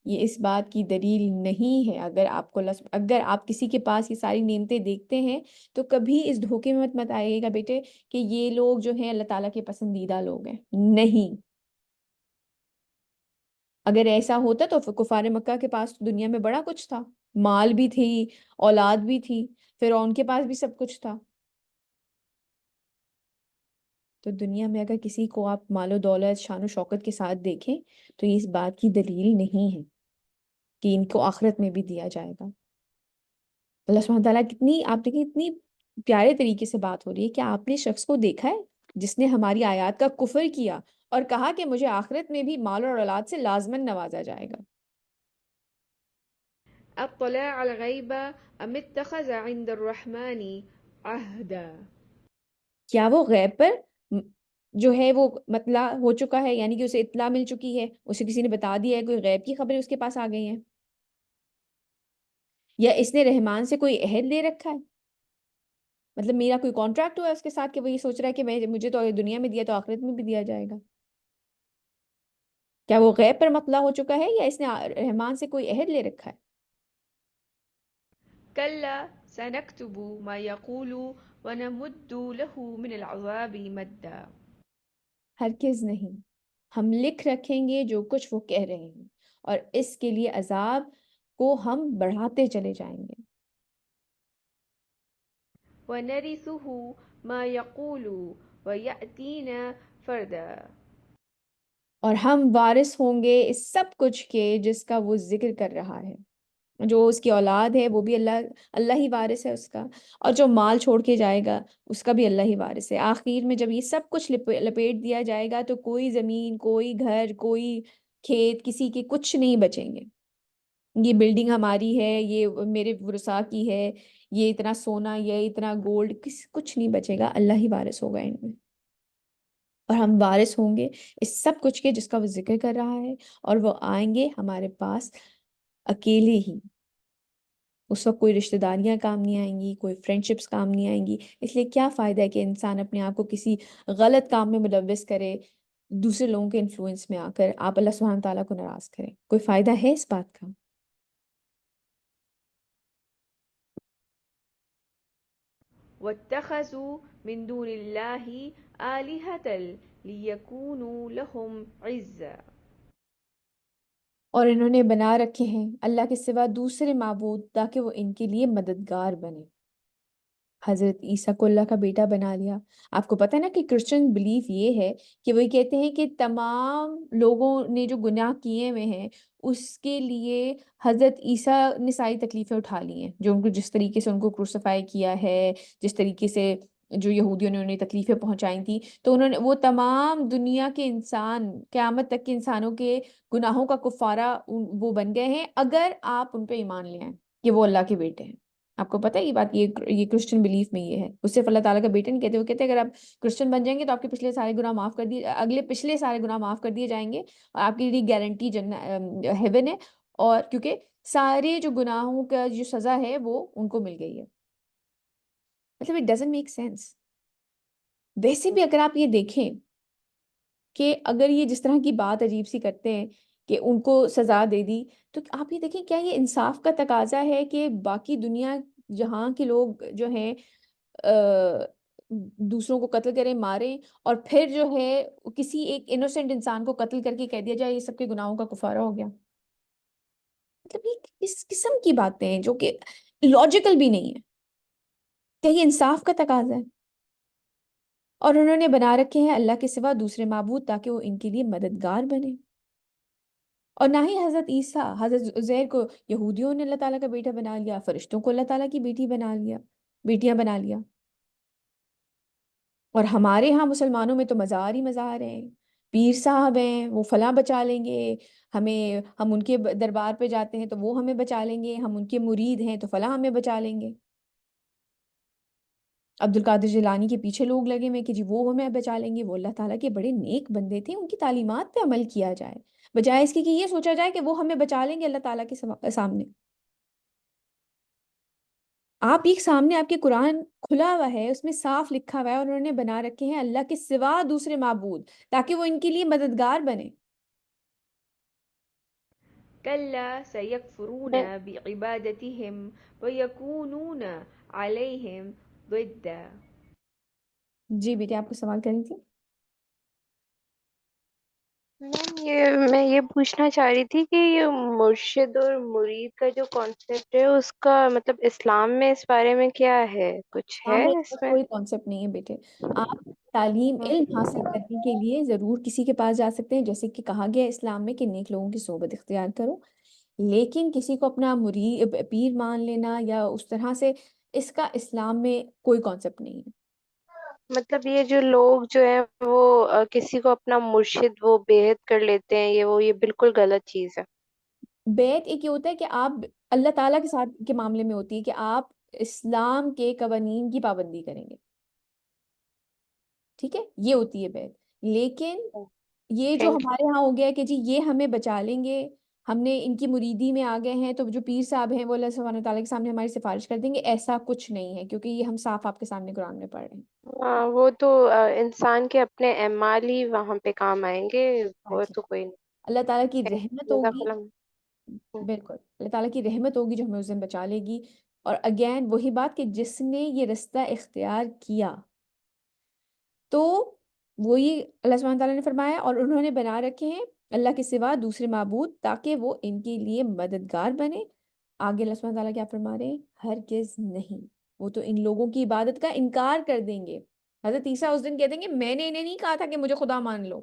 یہ اس بات کی دلیل نہیں ہے۔ اگر آپ کسی کے پاس یہ ساری نعمتیں دیکھتے ہیں تو کبھی اس دھوکے میں مت آئیے گا بیٹے کہ یہ لوگ جو ہیں اللہ تعالیٰ کے پسندیدہ لوگ ہیں۔ نہیں، اگر ایسا ہوتا تو کفار مکہ کے پاس دنیا میں بڑا کچھ تھا، مال بھی تھی، اولاد بھی تھی، فرعون کے پاس بھی سب کچھ تھا۔ تو دنیا میں اگر کسی کو آپ مال و دولت، شان و شوکت کے ساتھ دیکھیں تو یہ اس بات کی دلیل نہیں ہے کہ ان کو آخرت میں بھی دیا جائے گا۔ اللہ سبحانہ تعالیٰ کتنی، آپ دیکھیں اتنی پیارے طریقے سے بات ہو رہی ہے کہ آپ نے شخص کو دیکھا ہے جس نے ہماری آیات کا کفر کیا اور کہا کہ مجھے آخرت میں بھی مال اور اولاد سے لازماً نوازا جائے گا۔ اطلع الغیب ام اتخذ عند الرحمن عہدا؟ کیا وہ غیب پر جو ہے وہ مطلع ہو چکا ہے، یعنی کہ اسے اطلاع مل چکی ہے، اسے کسی نے بتا دیا ہے، کوئی غیب کی خبریں اس کے پاس آ گئی ہیں، یا اس نے رحمان سے کوئی عہد لے رکھا ہے؟ مطلب میرا کوئی کانٹریکٹ ہوا ہے اس کے ساتھ کہ وہ یہ سوچ رہا ہے کہ مجھے تو دنیا میں دیا تو آخرت میں بھی دیا جائے گا؟ کیا وہ غیب پر مطلع ہو چکا ہے یا اس نے رحمان سے کوئی عہد لے رکھا ہے؟ کلا سنکتب ما یقول ونمد له من العذاب مدا۔ ہرگز نہیں، ہم لکھ رکھیں گے جو کچھ وہ کہہ رہے ہیں اور اس کے لیے عذاب کو ہم بڑھاتے چلے جائیں گے۔ ونرثه ما يقول ويأتينا فردا۔ اور ہم وارث ہوں گے اس سب کچھ کے جس کا وہ ذکر کر رہا ہے۔ جو اس کی اولاد ہے وہ بھی اللہ ہی وارث ہے اس کا، اور جو مال چھوڑ کے جائے گا اس کا بھی اللہ ہی وارث ہے۔ آخر میں جب یہ سب کچھ لپیٹ دیا جائے گا تو کوئی زمین، کوئی گھر، کوئی کھیت، کسی کے کچھ نہیں بچیں گے۔ یہ بلڈنگ ہماری ہے، یہ میرے ورثاء کی ہے، یہ اتنا سونا، یہ اتنا گولڈ، کچھ نہیں بچے گا، اللہ ہی وارث ہوگا ان میں۔ اور ہم وارث ہوں گے اس سب کچھ کے جس کا وہ ذکر کر رہا ہے، اور وہ آئیں گے ہمارے پاس اکیلے ہی۔ اس وقت کوئی رشتہ داریاں کام نہیں آئیں گی، کوئی فرینڈ شپس کام نہیں آئیں گی۔ اس لیے کیا فائدہ ہے کہ انسان اپنے آپ کو کسی غلط کام میں ملوث کرے، دوسرے لوگوں کے انفلوئنس میں آ کر آپ اللہ سبحانہ تعالیٰ کو ناراض کریں؟ کوئی فائدہ ہے اس بات کا؟ واتخذوا من دون الله آلهة ليكونوا لهم عزا۔ اور انہوں نے بنا رکھے ہیں اللہ کے سوا دوسرے معبود تاکہ وہ ان کے لیے مددگار بنے۔ حضرت عیسیٰ کو اللہ کا بیٹا بنا لیا. آپ کو پتہ ہے نا کہ کرسچن بلیف یہ ہے کہ وہ کہتے ہیں کہ تمام لوگوں نے جو گناہ کیے ہوئے ہیں اس کے لیے حضرت عیسیٰ نے ساری تکلیفیں اٹھا لی ہیں، جو ان کو جس طریقے سے ان کو کروسیفائی کیا ہے، جس طریقے سے جو یہودیوں نے انہیں تکلیفیں پہنچائی تھیں، تو انہوں نے وہ تمام دنیا کے انسان، قیامت تک کے انسانوں کے گناہوں کا کفارہ وہ بن گئے ہیں اگر آپ ان پہ ایمان لے آئیں کہ وہ اللہ کے بیٹے ہیں. آپ کو پتہ ہے یہ بات، یہ کرسچن بلیف میں یہ ہے. اس صرف اللہ تعالیٰ کا بیٹا نہیں کہتے، وہ کہتے ہیں اگر آپ کرسچن بن جائیں گے تو آپ کے پچھلے سارے گناہ معاف کر دیے، اگلے پچھلے سارے گناہ معاف کر دیے جائیں گے اور آپ کے لیے گارنٹی ہیون ہے. اور کیونکہ سارے جو گناہوں کا جو سزا ہے وہ ان کو مل گئی ہے. مطلب اٹ ڈزنٹ میک سینس. ویسے بھی اگر آپ یہ دیکھیں کہ اگر یہ جس طرح کی بات عجیب سی کرتے ہیں کہ ان کو سزا دے دی، تو آپ یہ دیکھیں کیا یہ انصاف کا تقاضا ہے کہ باقی دنیا جہاں کے لوگ جو ہیں دوسروں کو قتل کریں، ماریں، اور پھر جو ہے کسی ایک انوسینٹ انسان کو قتل کر کے کہہ دیا جائے یہ سب کے گناہوں کا کفارہ ہو گیا؟ مطلب یہ کس قسم کی باتیں ہیں جو کہ لاجیکل بھی نہیں ہے. کیا یہ انصاف کا تقاضا ہے؟ اور انہوں نے بنا رکھے ہیں اللہ کے سوا دوسرے معبود تاکہ وہ ان کے لیے مددگار بنے. اور نہ ہی حضرت عیسیٰ، حضرت عزیر کو یہودیوں نے اللہ تعالیٰ کا بیٹا بنا لیا، فرشتوں کو اللہ تعالیٰ کی بیٹیاں بنا لیا. اور ہمارے ہاں مسلمانوں میں تو مزار ہی مزار ہیں، پیر صاحب ہیں وہ فلاں بچا لیں گے ہمیں، ہم ان کے دربار پہ جاتے ہیں تو وہ ہمیں بچا لیں گے، ہم ان کے مرید ہیں تو فلاں ہمیں بچا لیں گے. عبد القادر جیلانی کے پیچھے لوگ لگے ہوئے کہ جی وہ ہمیں بچا لیں گے، وہ اللہ تعالیٰ کے بڑے نیک بندے تھے، ان کی تعلیمات پہ عمل کیا جائے بجائے اس کے کہ یہ سوچا جائے کہ وہ ہمیں بچا لیں گے اللہ تعالیٰ کے سامنے. آپ ایک سامنے آپ کے قرآن کھلا ہوا ہے، اس میں صاف لکھا ہوا ہے اور انہوں نے بنا رکھے ہیں اللہ کے سوا دوسرے معبود تاکہ وہ ان کے لیے مددگار بنے. كلا سيكفرون میں بعبادتهم ويكونون عليهم ضدا. جی بیٹے آپ کو سوال کرنی تھی. میں یہ پوچھنا چاہ رہی تھی کہ یہ مرشد اور مرید کا جو کانسیپٹ ہے اس کا مطلب اسلام میں اس بارے میں کیا ہے، کچھ اسلام ہے میں اس ایسا میں؟ کوئی کانسیپٹ نہیں ہے بیٹے. آپ تعلیم ہم، علم حاصل کرنے کے لیے ضرور کسی کے پاس جا سکتے ہیں، جیسے کہ کہا گیا ہے اسلام میں کہ نیک لوگوں کی صحبت اختیار کرو، لیکن کسی کو اپنا مرید پیر مان لینا یا اس طرح سے، اس کا اسلام میں کوئی کانسیپٹ نہیں ہے. مطلب یہ جو لوگ جو ہیں وہ کسی کو اپنا مرشد وہ بیعت کر لیتے ہیں، یہ بالکل غلط چیز ہے. بیعت ایک یہ ہوتا ہے کہ آپ اللہ تعالیٰ کے ساتھ کے معاملے میں ہوتی ہے کہ آپ اسلام کے قوانین کی پابندی کریں گے، ٹھیک ہے، یہ ہوتی ہے بیعت. لیکن یہ جو تھینک یو. ہمارے ہاں ہو گیا ہے کہ جی یہ ہمیں بچا لیں گے، ہم نے ان کی مریدی میں آ گئے ہیں تو جو پیر صاحب ہیں وہ اللہ سبحانہ وتعالیٰ کے سامنے ہماری سفارش کر دیں گے، ایسا کچھ نہیں ہے کیونکہ یہ ہم صاف آپ کے سامنے قرآن میں پڑھ رہے ہیں. ہاں وہ تو انسان کے اپنے اعمال ہی وہاں پہ کام آئیں گے، وہ Exactly. تو کوئی نہیں. اللہ تعالیٰ کی رحمت جزاک ہوگی. اللہ. بالکل اللہ تعالیٰ کی رحمت ہوگی جو ہمیں اس دن بچا لے گی. اور اگین وہی بات کہ جس نے یہ رستہ اختیار کیا تو وہی اللہ سبحانہ تعالیٰ نے فرمایا، اور انہوں نے بنا رکھے ہیں اللہ کے سوا دوسرے معبود تاکہ وہ ان کے لیے مددگار بنے. آگے اللہ سبحانہ تعالیٰ کیا فرما رہے ہیں؟ ہرگز نہیں، وہ تو ان لوگوں کی عبادت کا انکار کر دیں گے. حضرت عیسیٰ اس دن کہہ دیں گے میں نے انہیں نہیں کہا تھا کہ مجھے خدا مان لو.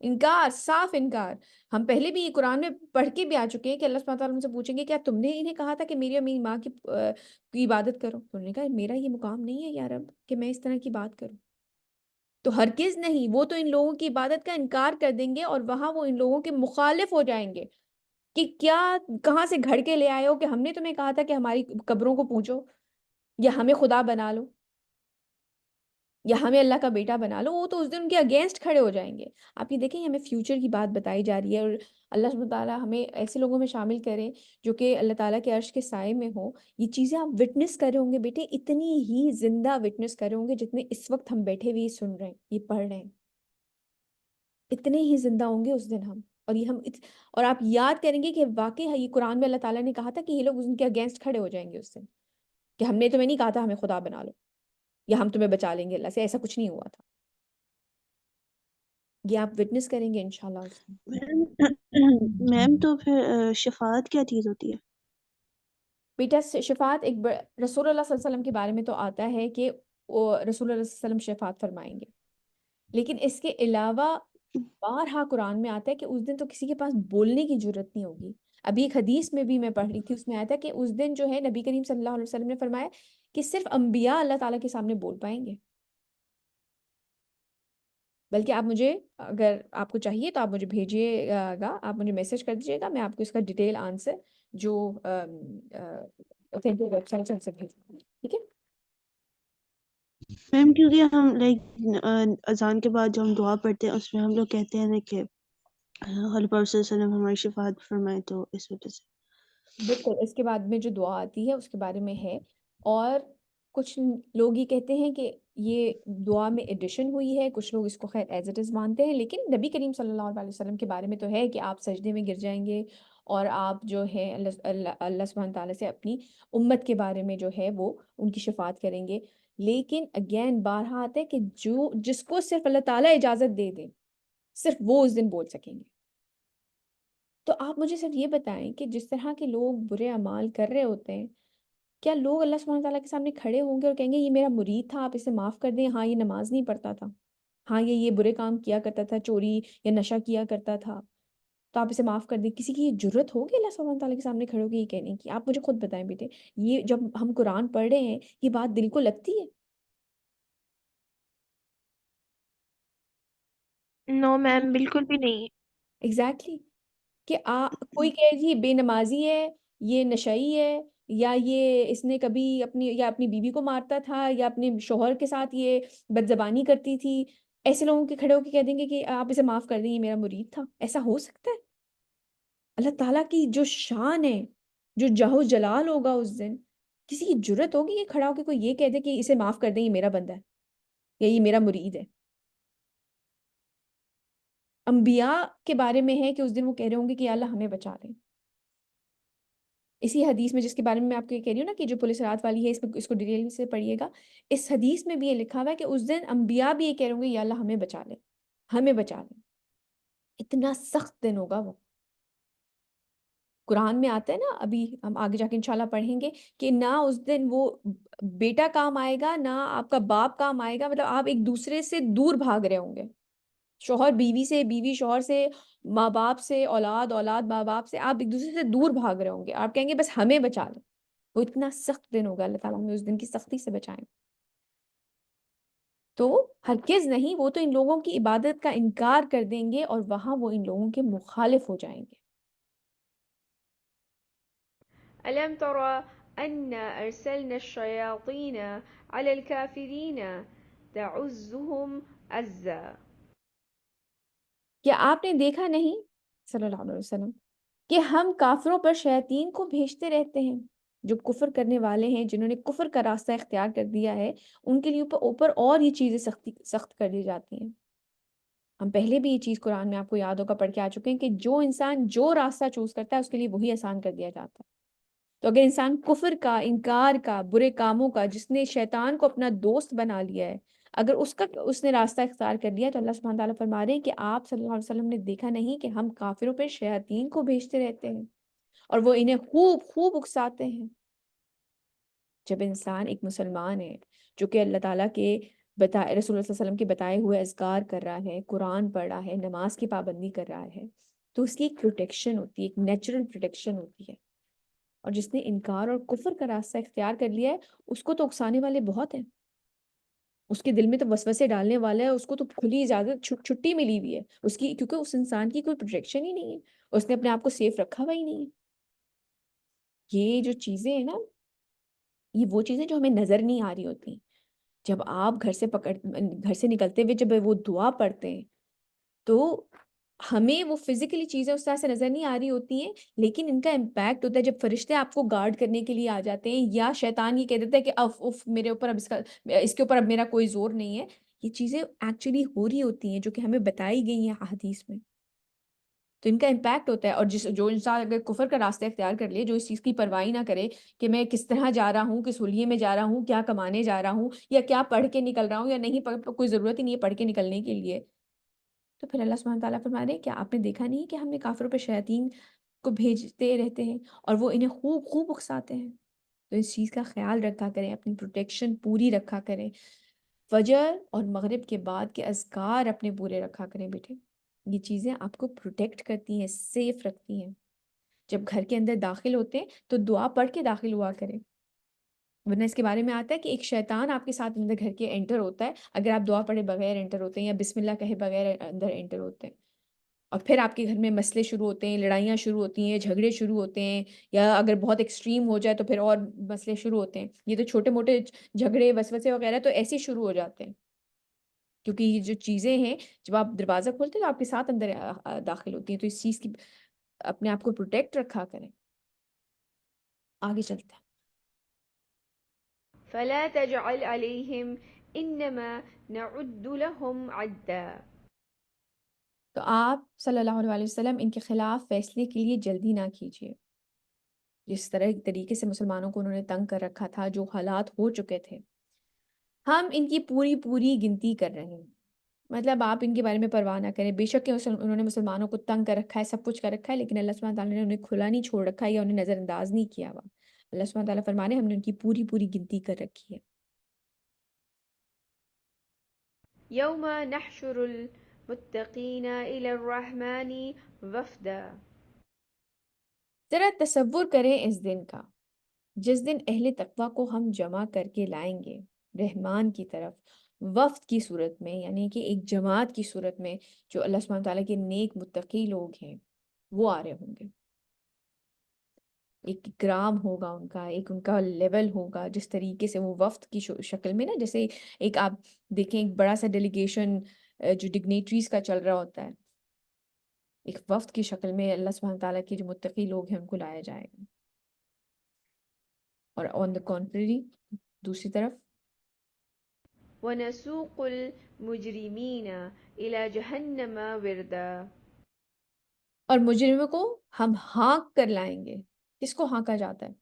انکار، صاف انکار. ہم پہلے بھی یہ قرآن میں پڑھ کے بھی آ چکے ہیں کہ اللہ سبحانہ تعالیٰ ان سے پوچھیں گے کیا تم نے انہیں کہا تھا کہ میری اور میری ماں کی عبادت کرو؟ تو انہوں نے کہا میرا یہ مقام نہیں ہے یا رب کہ میں اس طرح کی بات کروں. تو ہرگز نہیں، وہ تو ان لوگوں کی عبادت کا انکار کر دیں گے اور وہاں وہ ان لوگوں کے مخالف ہو جائیں گے کہ کیا کہاں سے گھڑ کے لے آئے ہو کہ ہم نے تمہیں کہا تھا کہ ہماری قبروں کو پوجو یا ہمیں خدا بنا لو یا ہمیں اللہ کا بیٹا بنا لو. وہ تو اس دن ان کے اگینسٹ کھڑے ہو جائیں گے. آپ یہ دیکھیں ہمیں فیوچر کی بات بتائی جا رہی ہے اور اللہ سبحانہ تعالیٰ ہمیں ایسے لوگوں میں شامل کریں جو کہ اللہ تعالیٰ کے عرش کے سائے میں ہوں. یہ چیزیں آپ وٹنس کر رہے ہوں گے بیٹے، اتنی ہی زندہ وٹنس کر رہے ہوں گے جتنے اس وقت ہم بیٹھے ہوئے سن رہے ہیں، یہ پڑھ رہے ہیں. اتنے ہی زندہ ہوں گے اس دن ہم. اور یہ اور آپ یاد کریں گے کہ واقعی یہ قرآن میں اللہ تعالیٰ نے کہا تھا کہ یہ لوگ ان کے اگینسٹ کھڑے ہو جائیں گے اس دن کہ ہم نے تمہیں نہیں کہا تھا ہمیں خدا بنا لو یا ہم تمہیں بچا لیں گے اللہ سے، ایسا کچھ نہیں ہوا تھا. یہ آپ وٹنس کریں گے انشاءاللہ اس دن. میم تو پھر شفاعت کیا چیز ہوتی ہے؟ بیٹا شفاعت ایک رسول اللہ صلی اللہ علیہ وسلم کے بارے میں تو آتا ہے کہ وہ رسول اللہ صلی اللہ علیہ وسلم شفاعت فرمائیں گے، لیکن اس کے علاوہ بارہا قرآن میں آتا ہے کہ اس دن تو کسی کے پاس بولنے کی جرت نہیں ہوگی۔ ابھی ایک حدیث میں بھی میں پڑھ رہی تھی، اس میں آیا تھا کہ اس دن جو ہے نبی کریم صلی اللہ علیہ وسلم نے فرمایا کہ صرف انبیاء اللہ تعالیٰ کے سامنے بول پائیں گے۔ بلکہ آپ مجھے، اگر آپ کو چاہیے تو آپ مجھے بھیجیے گا، آپ مجھے میسج کر دیجیے گا، میں آپ کو اس کا ڈیٹیل آنسر جو اوتھینٹک ویب سائٹ سے ان سے بھیجوں گی، ٹھیک ہے؟ میم کیونکہ ہم اذان کے بعد جو ہم دعا پڑھتے ہیں اس میں ہم لوگ کہتے ہیں نا کہ حضور پاک صلی اللہ علیہ وسلم ہماری شفاعت فرمائے، تو اس وجہ سے بالکل، اس کے بعد میں جو دعا آتی ہے اس کے بارے میں ہے، اور کچھ لوگ یہ کہتے ہیں کہ یہ دعا میں ایڈیشن ہوئی ہے، کچھ لوگ اس کو خیر ایز اٹ از مانتے ہیں، لیکن نبی کریم صلی اللہ علیہ وسلم کے بارے میں تو ہے کہ آپ سجدے میں گر جائیں گے اور آپ جو ہے اللہ سبحانہ تعالیٰ سے اپنی امت کے بارے میں جو ہے وہ ان کی شفاعت کریں گے۔ لیکن اگین بارہا آتا ہے کہ جس کو صرف اللہ تعالیٰ اجازت دے دیں صرف وہ اس دن بول سکیں گے۔ تو آپ مجھے صرف یہ بتائیں کہ جس طرح کے لوگ برے اعمال کر رہے ہوتے ہیں، کیا لوگ اللہ سبحانہ تعالیٰ کے سامنے کھڑے ہوں گے اور کہیں گے یہ میرا مرید تھا، آپ اسے معاف کر دیں، ہاں یہ نماز نہیں پڑھتا تھا، ہاں یہ برے کام کیا کرتا تھا، چوری یا نشہ کیا کرتا تھا، تو آپ اسے معاف کر دیں؟ کسی کی یہ جرت ہوگی اللہ سبحانہ تعالیٰ کے سامنے کھڑے ہو کے یہ کہنے کی؟ آپ مجھے خود بتائیں بیٹے، یہ جب ہم قرآن پڑھ رہے ہیں یہ بات دل کو لگتی ہے؟ نو میم، بالکل بھی نہیں۔ ایگزیکٹلی کہ کوئی کہے جی بے نمازی ہے، یہ نشئی ہے، یا یہ اس نے کبھی اپنی بیوی کو مارتا تھا، یا اپنے شوہر کے ساتھ یہ بد زبانی کرتی تھی، ایسے لوگوں کے کھڑے ہو کے کہہ دیں گے کہ آپ اسے معاف کر دیں، یہ میرا مرید تھا؟ ایسا ہو سکتا ہے؟ اللہ تعالیٰ کی جو شان ہے، جو جاہ و جلال ہوگا اس دن، کسی کی جرت ہوگی یہ کھڑا ہو کے کوئی یہ کہہ دے کہ اسے معاف کر دیں، یہ میرا بندہ ہے یا یہ میرا مرید ہے؟ انبیاء کے بارے میں ہے کہ اس دن وہ کہہ رہے ہوں گے کہ یا اللہ ہمیں بچا لیں۔ اسی حدیث میں جس کے بارے میں آپ کو یہ کہہ رہی ہوں نا کہ جو پولیس رات والی ہے، اس کو ڈیٹیل سے پڑھیے گا، اس حدیث میں بھی یہ لکھا ہوا ہے کہ اس دن انبیاء بھی یہ کہہ رہے ہوں گے یا اللہ ہمیں بچا لے، ہمیں بچا لے۔ اتنا سخت دن ہوگا وہ۔ قرآن میں آتا ہے نا، ابھی ہم آگے جا کے انشاءاللہ پڑھیں گے کہ نہ اس دن وہ بیٹا کام آئے گا، نہ آپ کا باپ کام آئے گا، مطلب آپ ایک دوسرے سے دور بھاگ رہے ہوں گے، شوہر بیوی سے، بیوی شوہر سے، ماں باپ سے، اولاد ماں باپ سے، آپ ایک دوسرے سے دور بھاگ رہے ہوں گے، آپ کہیں گے بس ہمیں بچا لیں۔ وہ اتنا سخت دن ہوگا، اللہ تعالیٰ ہمیں اس دن کی سختی سے بچائیں۔ تو ہرگز نہیں، وہ تو ان لوگوں کی عبادت کا انکار کر دیں گے اور وہاں وہ ان لوگوں کے مخالف ہو جائیں گے۔ ألم تر أنا أرسلنا الشياطين على الكافرين تعزهم عزا؟ کیا آپ نے دیکھا نہیں صلی اللہ علیہ وسلم کہ ہم کافروں پر شیاطین کو بھیجتے رہتے ہیں؟ جو کفر کرنے والے ہیں، جنہوں نے کفر کا راستہ اختیار کر دیا ہے، ان کے لیے اوپر اور یہ چیزیں سخت کر دی جاتی ہیں۔ ہم پہلے بھی یہ چیز قرآن میں آپ کو یاد ہوگا پڑھ کے آ چکے ہیں کہ جو انسان جو راستہ چوز کرتا ہے اس کے لیے وہی آسان کر دیا جاتا ہے۔ تو اگر انسان کفر کا، انکار کا، برے کاموں کا، جس نے شیطان کو اپنا دوست بنا لیا ہے، اگر اس نے راستہ اختیار کر لیا، تو اللہ سبحانہ تعالیٰ فرما رہے ہیں کہ آپ صلی اللہ علیہ وسلم نے دیکھا نہیں کہ ہم کافروں پہ شیاطین کو بھیجتے رہتے ہیں اور وہ انہیں خوب خوب اکساتے ہیں۔ جب انسان ایک مسلمان ہے جو کہ اللہ تعالیٰ کے رسول اللہ صلی اللہ علیہ وسلم کے بتائے ہوئے اذکار کر رہا ہے، قرآن پڑھ رہا ہے، نماز کی پابندی کر رہا ہے، تو اس کی ایک پروٹیکشن ہوتی ہے، ایک نیچرل پروٹیکشن ہوتی ہے۔ اور جس نے انکار اور کفر کا راستہ اختیار کر لیا ہے، اس کو تو اکسانے والے بہت ہیں، اس کے دل میں تو وسوسے ڈالنے والا ہے، اس کو تو کھلی اجازت چھٹی ملی ہوئی ہے اس کی، کیونکہ اس انسان کی کوئی پروٹیکشن ہی نہیں ہے، اس نے اپنے آپ کو سیف رکھا ہوا ہی نہیں ہے۔ یہ جو چیزیں ہیں نا، یہ وہ چیزیں جو ہمیں نظر نہیں آ رہی ہوتی۔ جب آپ گھر سے نکلتے ہوئے جب وہ دعا پڑھتے ہیں تو ہمیں وہ فزیکلی چیزیں اس طرح سے نظر نہیں آ رہی ہوتی ہیں، لیکن ان کا امپیکٹ ہوتا ہے جب فرشتے آپ کو گارڈ کرنے کے لیے آ جاتے ہیں، یا شیطان یہ کہہ دیتا ہے کہ اف اف میرے اوپر اب اس کے اوپر اب میرا کوئی زور نہیں ہے۔ یہ چیزیں ایکچولی ہو رہی ہوتی ہیں جو کہ ہمیں بتائی گئی ہیں احادیث میں، تو ان کا امپیکٹ ہوتا ہے۔ اور جو انسان اگر کفر کا راستہ اختیار کر لے، جو اس چیز کی پرواہ نہ کرے کہ میں کس طرح جا رہا ہوں، کس حلیے میں جا رہا ہوں، کیا کمانے جا رہا ہوں، یا کیا پڑھ کے نکل رہا ہوں یا نہیں، کوئی ضرورت ہی نہیں ہے پڑھ کے نکلنے کے لیے، تو پھر اللہ سبحانہ تعالیٰ فرما رہے ہیں کیا آپ نے دیکھا نہیں کہ ہم نے کافروں پہ شیاطین کو بھیجتے رہتے ہیں اور وہ انہیں خوب خوب اکساتے ہیں؟ تو اس چیز کا خیال رکھا کریں، اپنی پروٹیکشن پوری رکھا کریں. فجر اور مغرب کے بعد کے اذکار اپنے پورے رکھا کریں بیٹے. یہ چیزیں آپ کو پروٹیکٹ کرتی ہیں، سیف رکھتی ہیں. جب گھر کے اندر داخل ہوتے ہیں تو دعا پڑھ کے داخل ہوا کریں، ورنہ اس کے بارے میں آتا ہے کہ ایک شیطان آپ کے ساتھ اندر گھر کے انٹر ہوتا ہے اگر آپ دعا پڑھے بغیر انٹر ہوتے ہیں یا بسم اللہ کہے بغیر اندر انٹر ہوتے ہیں. اور پھر آپ کے گھر میں مسئلے شروع ہوتے ہیں، لڑائیاں شروع ہوتی ہیں، جھگڑے شروع ہوتے ہیں، یا اگر بہت ایکسٹریم ہو جائے تو پھر اور مسئلے شروع ہوتے ہیں. یہ تو چھوٹے موٹے جھگڑے وسوسے وغیرہ تو ایسے ہی شروع ہو جاتے ہیں، کیونکہ یہ جو چیزیں ہیں جب آپ دروازہ کھولتے ہیں تو آپ کے ساتھ اندر داخل ہوتی ہیں. تو اس چیز کی اپنے آپ کو پروٹیکٹ رکھا کریں. آگے چلتے ہیں. فلا تجعل عليهم إنما نعد لهم عدا. تو آپ صلی اللہ علیہ وسلم ان کے خلاف فیصلے کے لیے جلدی نہ کیجیے. جس طریقے سے مسلمانوں کو انہوں نے تنگ کر رکھا تھا، جو حالات ہو چکے تھے، ہم ان کی پوری پوری گنتی کر رہے ہیں. مطلب آپ ان کے بارے میں پرواہ نہ کریں. بے شک کہ انہوں نے مسلمانوں کو تنگ کر رکھا ہے، سب کچھ کر رکھا ہے، لیکن اللہ سبحانہ تعالیٰ نے انہیں کھلا نہیں چھوڑ رکھا ہے یا انہیں نظر انداز نہیں کیا ہوا. اللہ سبحانہ تعالیٰ فرمانے ہم نے ان کی پوری پوری گنتی کر رکھی ہے. يوم نحشر المتقين إلى الرحمن وفدا. ذرا تصور کریں اس دن کا جس دن اہل تقوی کو ہم جمع کر کے لائیں گے رحمان کی طرف، وفد کی صورت میں، یعنی کہ ایک جماعت کی صورت میں. جو اللہ سبحانہ تعالیٰ کے نیک متقی لوگ ہیں وہ آ رہے ہوں گے. ایک اکرام ہوگا ان کا، ایک ان کا لیول ہوگا. جس طریقے سے وہ وفد کی شکل میں نا، جیسے ایک آپ دیکھیں ایک بڑا سا ڈیلیگیشن جو ڈگنیٹریز کا چل رہا ہوتا ہے، ایک وفد کی شکل میں اللہ سبحانہ تعالیٰ کے جو متقی لوگ ہیں ان کو لایا جائے گا. اور آن دا کنٹری دوسری طرف ونسوق المجرمين إلى جهنم وردا. اور مجرموں کو ہم ہانک کر لائیں گے. کس کو ہانکا جاتا ہے؟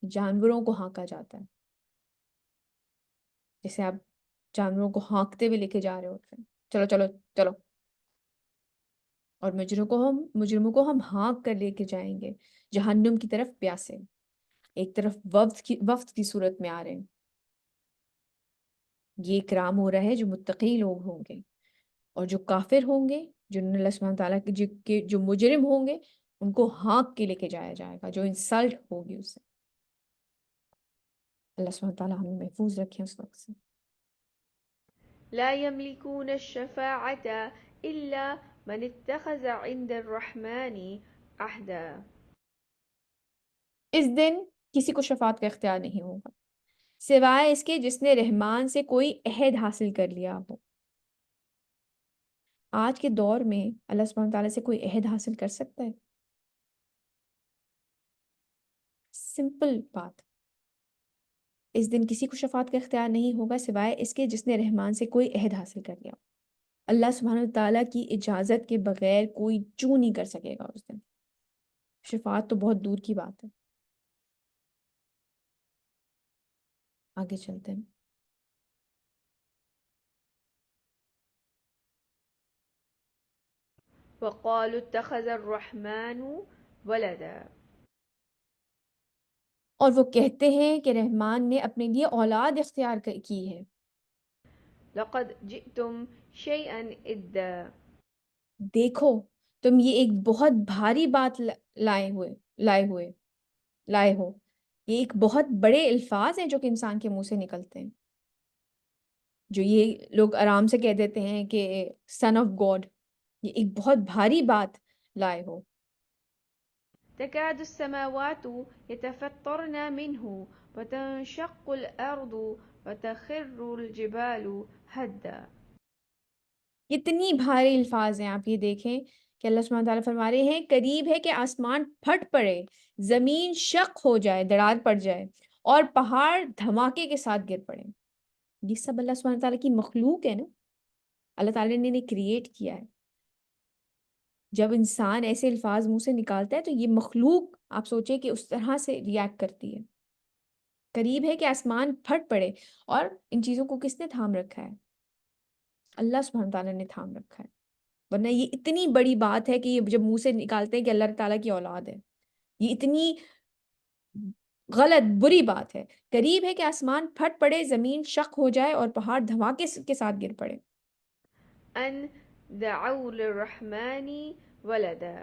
جانوروں کو ہانکا جاتا ہے. جیسے آپ جانوروں کو ہانکتے ہوئے لے کے جا رہے ہوتے ہیں، چلو چلو چلو. اور مجرموں کو ہم ہانک کر لے کے جائیں گے جہنم کی طرف پیاسے. ایک طرف وفد کی صورت میں آ رہے ہیں. یہ اکرام ہو رہا ہے جو متقی لوگ ہوں گے. اور جو کافر ہوں گے، جنہوں نے اللہ سبحانہ تعالیٰ کے جو مجرم ہوں گے ان کو ہانک کے لے کے جایا جائے گا، جو انسلٹ ہوگی اس سے. اللہ سبحانہ تعالیٰ ہمیں محفوظ رکھیں اس وقت سے. لا يملكون الشفاعة إلا من اتخذ عند الرحمن عهدا. اس دن کسی کو شفاعت کا اختیار نہیں ہوگا سوائے اس کے جس نے رحمان سے کوئی عہد حاصل کر لیا ہو. آج کے دور میں اللہ سبحانہ تعالیٰ سے کوئی عہد حاصل کر سکتا ہے؟ سمپل بات. اس دن کسی کو شفاعت کا اختیار نہیں ہوگا سوائے اس کے جس نے رحمان سے کوئی عہد حاصل کر لیا. اللہ سبحانہ تعالیٰ کی اجازت کے بغیر کوئی چوں نہیں کر سکے گا اس دن. شفاعت تو بہت دور کی بات ہے. آگے چلتے ہیں. وقالوا اتخذ الرحمن ولدا. اور وہ کہتے ہیں کہ رحمان نے اپنے لیے اولاد اختیار کی ہے. لقد جئتم شيئا إدا. دیکھو تم یہ ایک بہت بھاری بات لائے ہو. یہ ایک بہت بڑے الفاظ ہیں جو کہ انسان کے منہ سے نکلتے ہیں، جو یہ لوگ آرام سے کہہ دیتے ہیں کہ سن آف گاڈ. یہ ایک بہت بھاری بات لائے ہو. تكاد السماوات يتفطرن منه وتنشق الأرض وتخر الجبال هدا. اتنی بھاری الفاظ ہیں. آپ یہ دیکھیں کہ اللہ سبحانہ تعالیٰ فرما رہے ہیں قریب ہے کہ آسمان پھٹ پڑے، زمین شق ہو جائے، دراڑ پڑ جائے، اور پہاڑ دھماکے کے ساتھ گر پڑے. یہ سب اللہ سبحانہ تعالیٰ کی مخلوق ہے نا. اللہ تعالیٰ نے انہیں کریٹ کیا ہے. جب انسان ایسے الفاظ منہ سے نکالتا ہے تو یہ مخلوق آپ سوچیں کہ اس طرح سے ریاکٹ کرتی ہے. قریب ہے کہ آسمان پھٹ پڑے. اور ان چیزوں کو کس نے تھام رکھا ہے؟ اللہ سبحانہ تعالیٰ نے تھام رکھا ہے. ورنہ یہ اتنی بڑی بات ہے کہ یہ جب منہ سے نکالتے ہیں کہ اللہ تعالیٰ کی اولاد ہے، یہ اتنی غلط بری بات ہے. قریب ہے کہ آسمان پھٹ پڑے، زمین شق ہو جائے اور پہاڑ دھماکے کے ساتھ گر پڑے. أن دعوا للرحمن ولدا.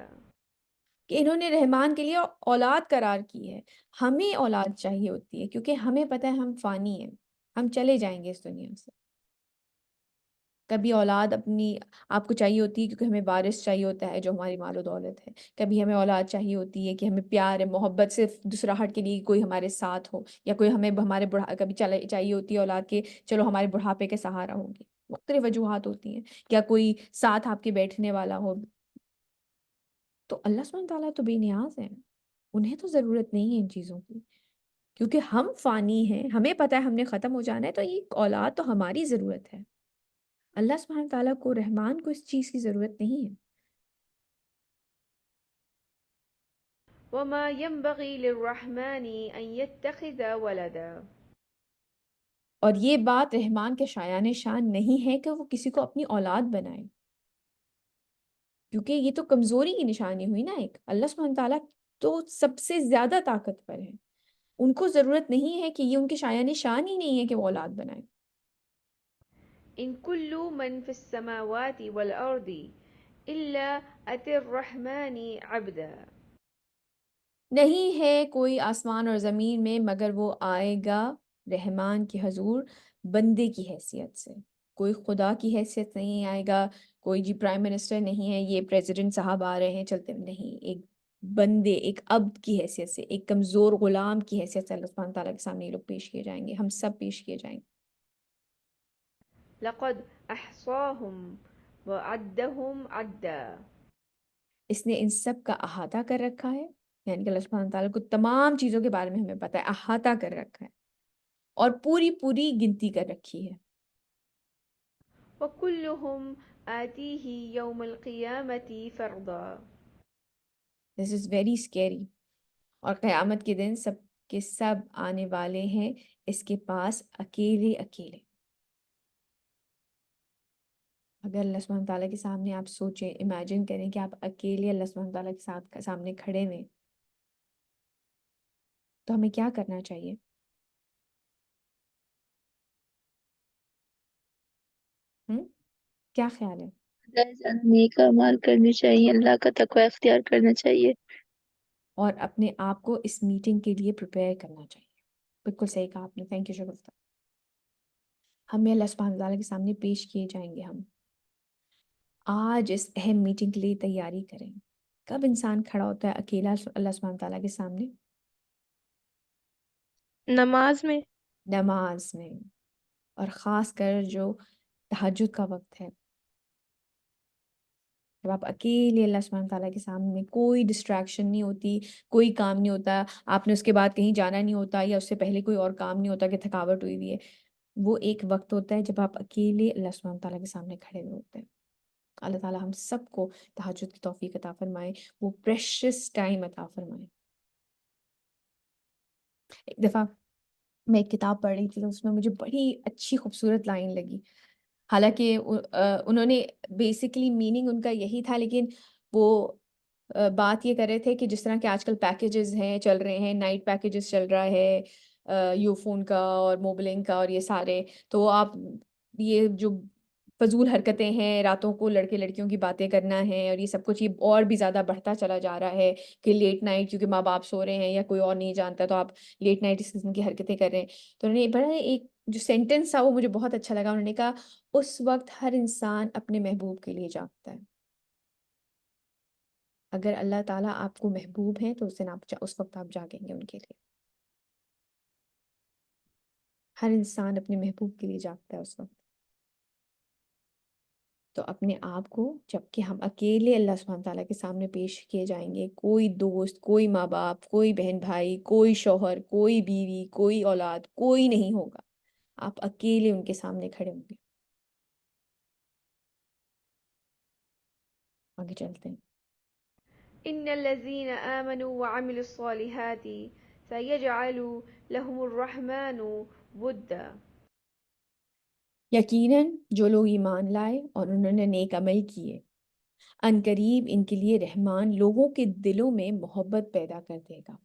کہ انہوں نے رحمان کے لیے اولاد قرار کی ہے. ہمیں اولاد چاہیے ہوتی ہے کیونکہ ہمیں پتہ ہے ہم فانی ہیں، ہم چلے جائیں گے اس دنیا سے. کبھی اولاد اپنی آپ کو چاہیے ہوتی ہے کیونکہ ہمیں وارث چاہیے ہوتا ہے جو ہماری مال و دولت ہے. کبھی ہمیں اولاد چاہیے ہوتی ہے کہ ہمیں پیار ہے، محبت، صرف دوسراہٹ کے لیے کوئی ہمارے ساتھ ہو، یا کوئی ہمیں ہمارے کبھی چاہیے ہوتی ہے اولاد کے چلو ہمارے بڑھاپے کے سہارا ہوگی. مختلف وجوہات ہوتی ہیں، یا کوئی ساتھ آپ کے بیٹھنے والا ہو. تو اللہ سبحانہ تعالیٰ تو بے نیاز ہے، انہیں تو ضرورت نہیں ہے ان چیزوں کی، کیونکہ ہم فانی ہیں، ہمیں پتہ ہے ہم نے ختم ہو جانا ہے. تو یہ اولاد تو ہماری ضرورت ہے. اللہ سبحانہ تعالیٰ کو، رحمان کو اس چیز کی ضرورت نہیں ہے. وما ينبغي للرحمن أن يتخذ ولدا. اور یہ بات رحمان کے شایان شان نہیں ہے کہ وہ کسی کو اپنی اولاد بنائے، کیونکہ یہ تو کمزوری کی نشانی ہوئی نا. ایک اللہ سبحانہ تعالیٰ تو سب سے زیادہ طاقتور ہے، ان کو ضرورت نہیں ہے کہ یہ ان کے شایان شان ہی نہیں ہے کہ وہ اولاد بنائے. إن كل من في السماوات والأرض إلا أتي الرحمن عبدا. نہیں ہے کوئی آسمان اور زمین میں مگر وہ آئے گا رحمان کے حضور بندے کی حیثیت سے. کوئی خدا کی حیثیت نہیں آئے گا، کوئی جی پرائم منسٹر نہیں ہے، یہ پریزیڈنٹ صاحب آ رہے ہیں چلتے نہیں. ایک بندے، ایک عبد کی حیثیت سے، ایک کمزور غلام کی حیثیت سے اللہ سبحانہ تعالیٰ کے سامنے یہ لوگ پیش کیے جائیں گے. ہم سب پیش کیے جائیں گے. لقد أحصاهم وعدهم عدا. اس نے ان سب کا احاطہ کر رکھا ہے، یعنی کہ اللہ سبحانہ تعالیٰ کو تمام چیزوں کے بارے میں ہمیں پتہ ہے، احاطہ کر رکھا ہے اور پوری پوری گنتی کر رکھی ہے. وكلهم آتيه يوم القيامة فردا. دس از ویری اسکیری. اور قیامت کے دن سب کے سب آنے والے ہیں اس کے پاس اکیلے اکیلے. اگر اللہ سبحانہ تعالیٰ کے سامنے آپ سوچیں، امیجن کریں کہ آپ اکیلے اللہ سبحانہ تعالیٰ کے سامنے کھڑے ہوئے، تو ہمیں کیا کرنا چاہیے؟ کیا خیال ہے؟ نیک اعمال کرنے چاہیے، اللہ کا تقوی اختیار کرنا چاہیے. اور اپنے آپ کو اس میٹنگ کے لیے پریپیئر کرنا چاہیے. بالکل صحیح کہا آپ نے، تھینک یو شگفتہ. ہمیں اللہ سبحانہ تعالیٰ کے سامنے پیش کیے جائیں گے. ہم آج اس اہم میٹنگ کے لیے تیاری کریں. کب انسان کھڑا ہوتا ہے اکیلا اللہ سبحانہ تعالیٰ کے سامنے؟ نماز میں. نماز میں، اور خاص کر جو تہجد کا وقت ہے، جب آپ اکیلے اللہ سبحانہ تعالیٰ کے سامنے، کوئی ڈسٹریکشن نہیں ہوتی، کوئی کام نہیں ہوتا، آپ نے اس کے بعد کہیں جانا نہیں ہوتا، یا اس سے پہلے کوئی اور کام نہیں ہوتا کہ تھکاوٹ ہوئی ہوئی ہے. وہ ایک وقت ہوتا ہے جب آپ اکیلے اللہ سبحانہ تعالیٰ کے سامنے کھڑے ہوئے ہوتے ہیں. اللہ تعالیٰ ہم سب کو تہجد کی توفیق عطا فرمائے، وہ پریشس ٹائم عطا فرمائے. ایک دفعہ میں ایک کتاب پڑھ رہی تھی تو اس میں مجھے بڑی اچھی خوبصورت لائن لگی. حالانکہ انہوں نے بیسکلی میننگ ان کا یہی تھا، لیکن وہ بات یہ کر رہے تھے کہ جس طرح کہ آج کل پیکیجز ہیں چل رہے ہیں، نائٹ پیکیجز چل رہا ہے یو فون کا اور موبلنگ کا اور یہ سارے، تو آپ یہ جو فضول حرکتیں ہیں، راتوں کو لڑکے لڑکیوں کی باتیں کرنا ہے اور یہ سب کچھ، یہ اور بھی زیادہ بڑھتا چلا جا رہا ہے کہ لیٹ نائٹ کیونکہ ماں باپ سو رہے ہیں یا کوئی اور نہیں جانتا تو آپ لیٹ نائٹ اس قسم کی حرکتیں کر رہے ہیں. تو انہوں نے بڑا ایک جو سینٹنس تھا وہ مجھے بہت اچھا لگا. انہوں نے کہا اس وقت ہر انسان اپنے محبوب کے لیے جاگتا ہے. اگر اللہ تعالیٰ آپ کو محبوب ہیں تو اس وقت آپ جاگیں گے ان کے لیے. ہر انسان اپنے محبوب کے لیے جاگتا ہے اس وقت. تو اپنے آپ کو جب کہ ہم اکیلے اللہ سبحانہ تعالیٰ کے سامنے پیش کیے جائیں گے، کوئی دوست، کوئی ماں باپ، کوئی بہن بھائی، کوئی شوہر، کوئی بیوی، کوئی اولاد، کوئی نہیں ہوگا. آپ اکیلے ان کے سامنے کھڑے ہوں گے. آگے چلتے ہیں. إن الذين آمنوا وعملوا الصالحات سيجعل لهم الرحمن ودا. یقیناً جو لوگ ایمان لائے اور انہوں نے نیک عمل کیے، ان قریب ان کے لیے رحمان لوگوں کے دلوں میں محبت پیدا کر دے گا۔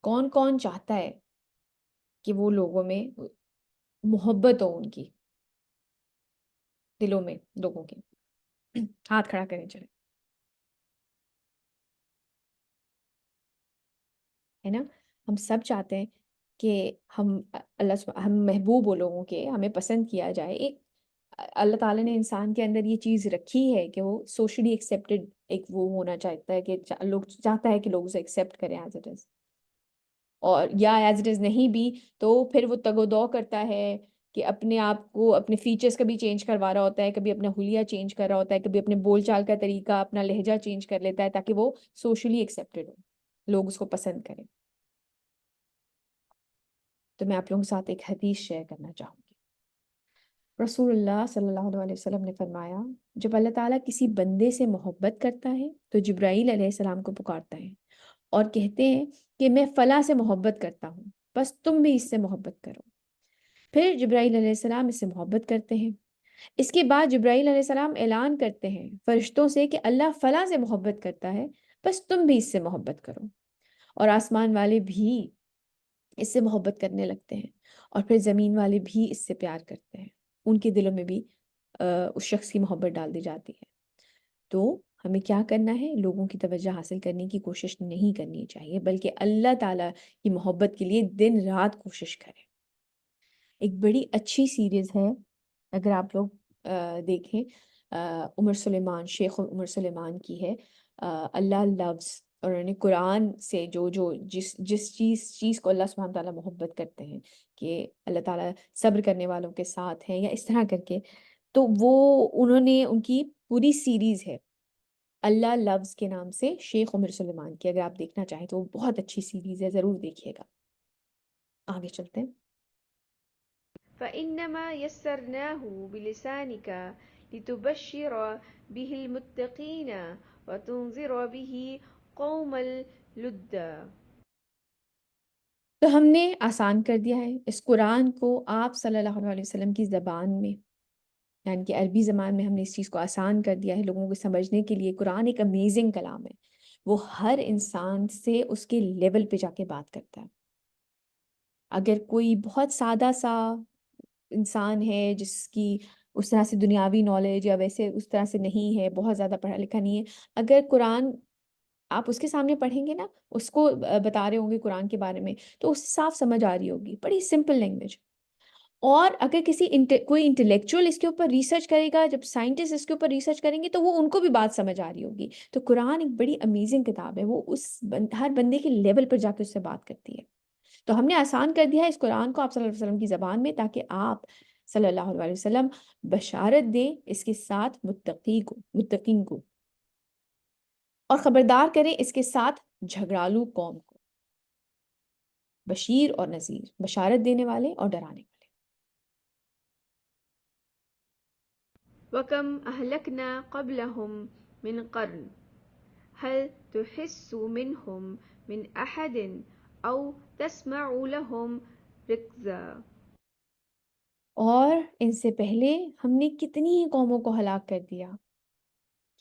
کون کون چاہتا ہے کہ وہ لوگوں میں محبت ہو، ان کی دلوں میں لوگوں کے؟ ہاتھ کھڑا کریں چلے، ہے نا؟ ہم سب چاہتے ہیں کہ ہم محبوب ہو لوگوں کے، ہمیں پسند کیا جائے۔ ایک اللہ تعالیٰ نے انسان کے اندر یہ چیز رکھی ہے کہ وہ سوشلی ایکسیپٹڈ ایک وہ ہونا چاہتا ہے، کہ لوگ چاہتا ہے کہ لوگ اسے ایکسیپٹ کریں ایز اٹ از، اور یا ایز اٹ از نہیں بھی تو پھر وہ تگ و دو کرتا ہے کہ اپنے آپ کو اپنے فیچرز کبھی چینج کروا رہا ہوتا ہے، کبھی اپنا حلیہ چینج کر رہا ہوتا ہے، کبھی اپنے بول چال کا طریقہ، اپنا لہجہ چینج کر لیتا ہے تاکہ وہ سوشلی ایکسیپٹڈ ہو، لوگ اس کو پسند کریں۔ تو میں آپ لوگوں کے ساتھ ایک حدیث شیئر کرنا چاہوں گی۔ رسول اللہ صلی اللہ علیہ وسلم نے فرمایا، جب اللہ تعالیٰ کسی بندے سے محبت کرتا ہے تو جبرائیل علیہ السلام کو پکارتا ہے اور کہتے ہیں کہ میں فلاں سے محبت کرتا ہوں، بس تم بھی اس سے محبت کرو۔ پھر جبرائیل علیہ السلام اس سے محبت کرتے ہیں۔ اس کے بعد جبرائیل علیہ السلام اعلان کرتے ہیں فرشتوں سے کہ اللہ فلاں سے محبت کرتا ہے، بس تم بھی اس سے محبت کرو، اور آسمان والے بھی اس سے محبت کرنے لگتے ہیں، اور پھر زمین والے بھی اس سے پیار کرتے ہیں، ان کے دلوں میں بھی اس شخص کی محبت ڈال دی جاتی ہے۔ تو ہمیں کیا کرنا ہے؟ لوگوں کی توجہ حاصل کرنے کی کوشش نہیں کرنی چاہیے، بلکہ اللہ تعالیٰ کی محبت کے لیے دن رات کوشش کریں۔ ایک بڑی اچھی سیریز ہے، اگر آپ لوگ دیکھیں، عمر سلیمان، شیخ عمر سلیمان کی ہے، اللہ لفظ، اور انہوں نے قرآن سے جس چیز کو اللہ سبحانہ تعالیٰ محبت کرتے ہیں کہ اللہ تعالیٰ صبر کرنے والوں کے ساتھ ہیں یا اس طرح کر کے، تو وہ انہوں نے ان کی پوری سیریز ہے اللہ لفظ کے نام سے، شیخ عمر سلیمان کی، اگر آپ دیکھنا چاہیں تو وہ بہت اچھی سیریز ہے، ضرور دیکھیے گا۔ آگے چلتے ہیں۔ فإنما يسرناه بلسانك لتبشر به المتقين وتنذر به قوم لدا۔ تو ہم نے آسان کر دیا ہے اس قرآن کو آپ صلی اللہ علیہ وسلم کی زبان میں، یعنی کہ عربی زبان میں ہم نے اس چیز کو آسان کر دیا ہے لوگوں کو سمجھنے کے لیے۔ قرآن ایک امیزنگ کلام ہے، وہ ہر انسان سے اس کے لیول پہ جا کے بات کرتا ہے۔ اگر کوئی بہت سادہ سا انسان ہے جس کی اس طرح سے دنیاوی نالج یا ویسے اس طرح سے نہیں ہے، بہت زیادہ پڑھا لکھا نہیں ہے، اگر قرآن آپ اس کے سامنے پڑھیں گے نا، اس کو بتا رہے ہوں گے قرآن کے بارے میں، تو اس سے صاف سمجھ آ رہی ہوگی، بڑی سمپل لینگویج۔ اور اگر کوئی انٹلیکچوئل اس کے اوپر ریسرچ کرے گا، جب سائنٹسٹ اس کے اوپر ریسرچ کریں گے تو وہ ان کو بھی بات سمجھ آ رہی ہوگی۔ تو قرآن ایک بڑی امیزنگ کتاب ہے، وہ ہر بندے کے لیول پر جا کے اس سے بات کرتی ہے۔ تو ہم نے آسان کر دیا ہے اس قرآن کو آپ صلی اللہ علیہ وسلم کی زبان میں، تاکہ آپ صلی اللہ علیہ وسلم بشارت دیں اس کے ساتھ متقین کو، اور خبردار کریں اس کے ساتھ جھگڑالو قوم کو، بشیر اور نذیر، بشارت دینے والے اور ڈرانے والے۔ وَكَمْ أَهْلَكْنَا قَبْلَهُمْ مِنْ قَرْنٍ هَلْ تُحِسُّ مِنْهُمْ مِنْ أَحَدٍ أَوْ تَسْمَعُ لَهُمْ رِكْزًا۔ اور ان سے پہلے ہم نے کتنی ہی قوموں کو ہلاک کر دیا،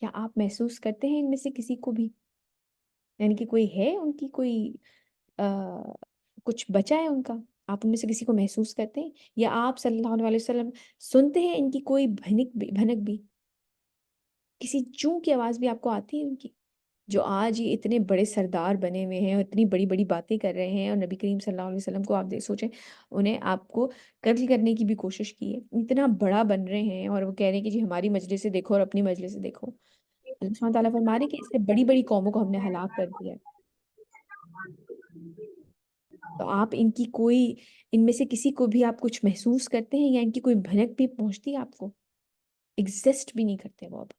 کیا آپ محسوس کرتے ہیں ان میں سے کسی کو بھی؟ یعنی کہ کوئی ہے ان کی کوئی کچھ بچا ہے ان کا؟ آپ ان میں سے کسی کو محسوس کرتے ہیں؟ یا آپ صلی اللہ علیہ وسلم سنتے ہیں ان کی کوئی بھنک بھی، کسی چوں کی آواز بھی آپ کو آتی ہے ان کی؟ جو آج یہ اتنے بڑے سردار بنے ہوئے ہیں اور اتنی بڑی بڑی باتیں کر رہے ہیں، اور نبی کریم صلی اللہ علیہ وسلم کو آپ سوچیں، انہیں آپ کو قتل کرنے کی بھی کوشش کی ہے، اتنا بڑا بن رہے ہیں، اور وہ کہہ رہے ہیں کہ جی ہماری مجلس سے دیکھو اور اپنی مجلس سے دیکھو۔ اللہ سبحانہ تعالیٰ فرما رہے ہیں کہ اس سے بڑی بڑی قوموں کو ہم نے ہلاک کر دیا ہے۔ تو آپ ان میں سے کسی کو بھی آپ کچھ محسوس کرتے ہیں، یا ان کی کوئی بھنک بھی پہنچتی ہے آپ کو؟ ایگزسٹ بھی نہیں کرتے وہ اب۔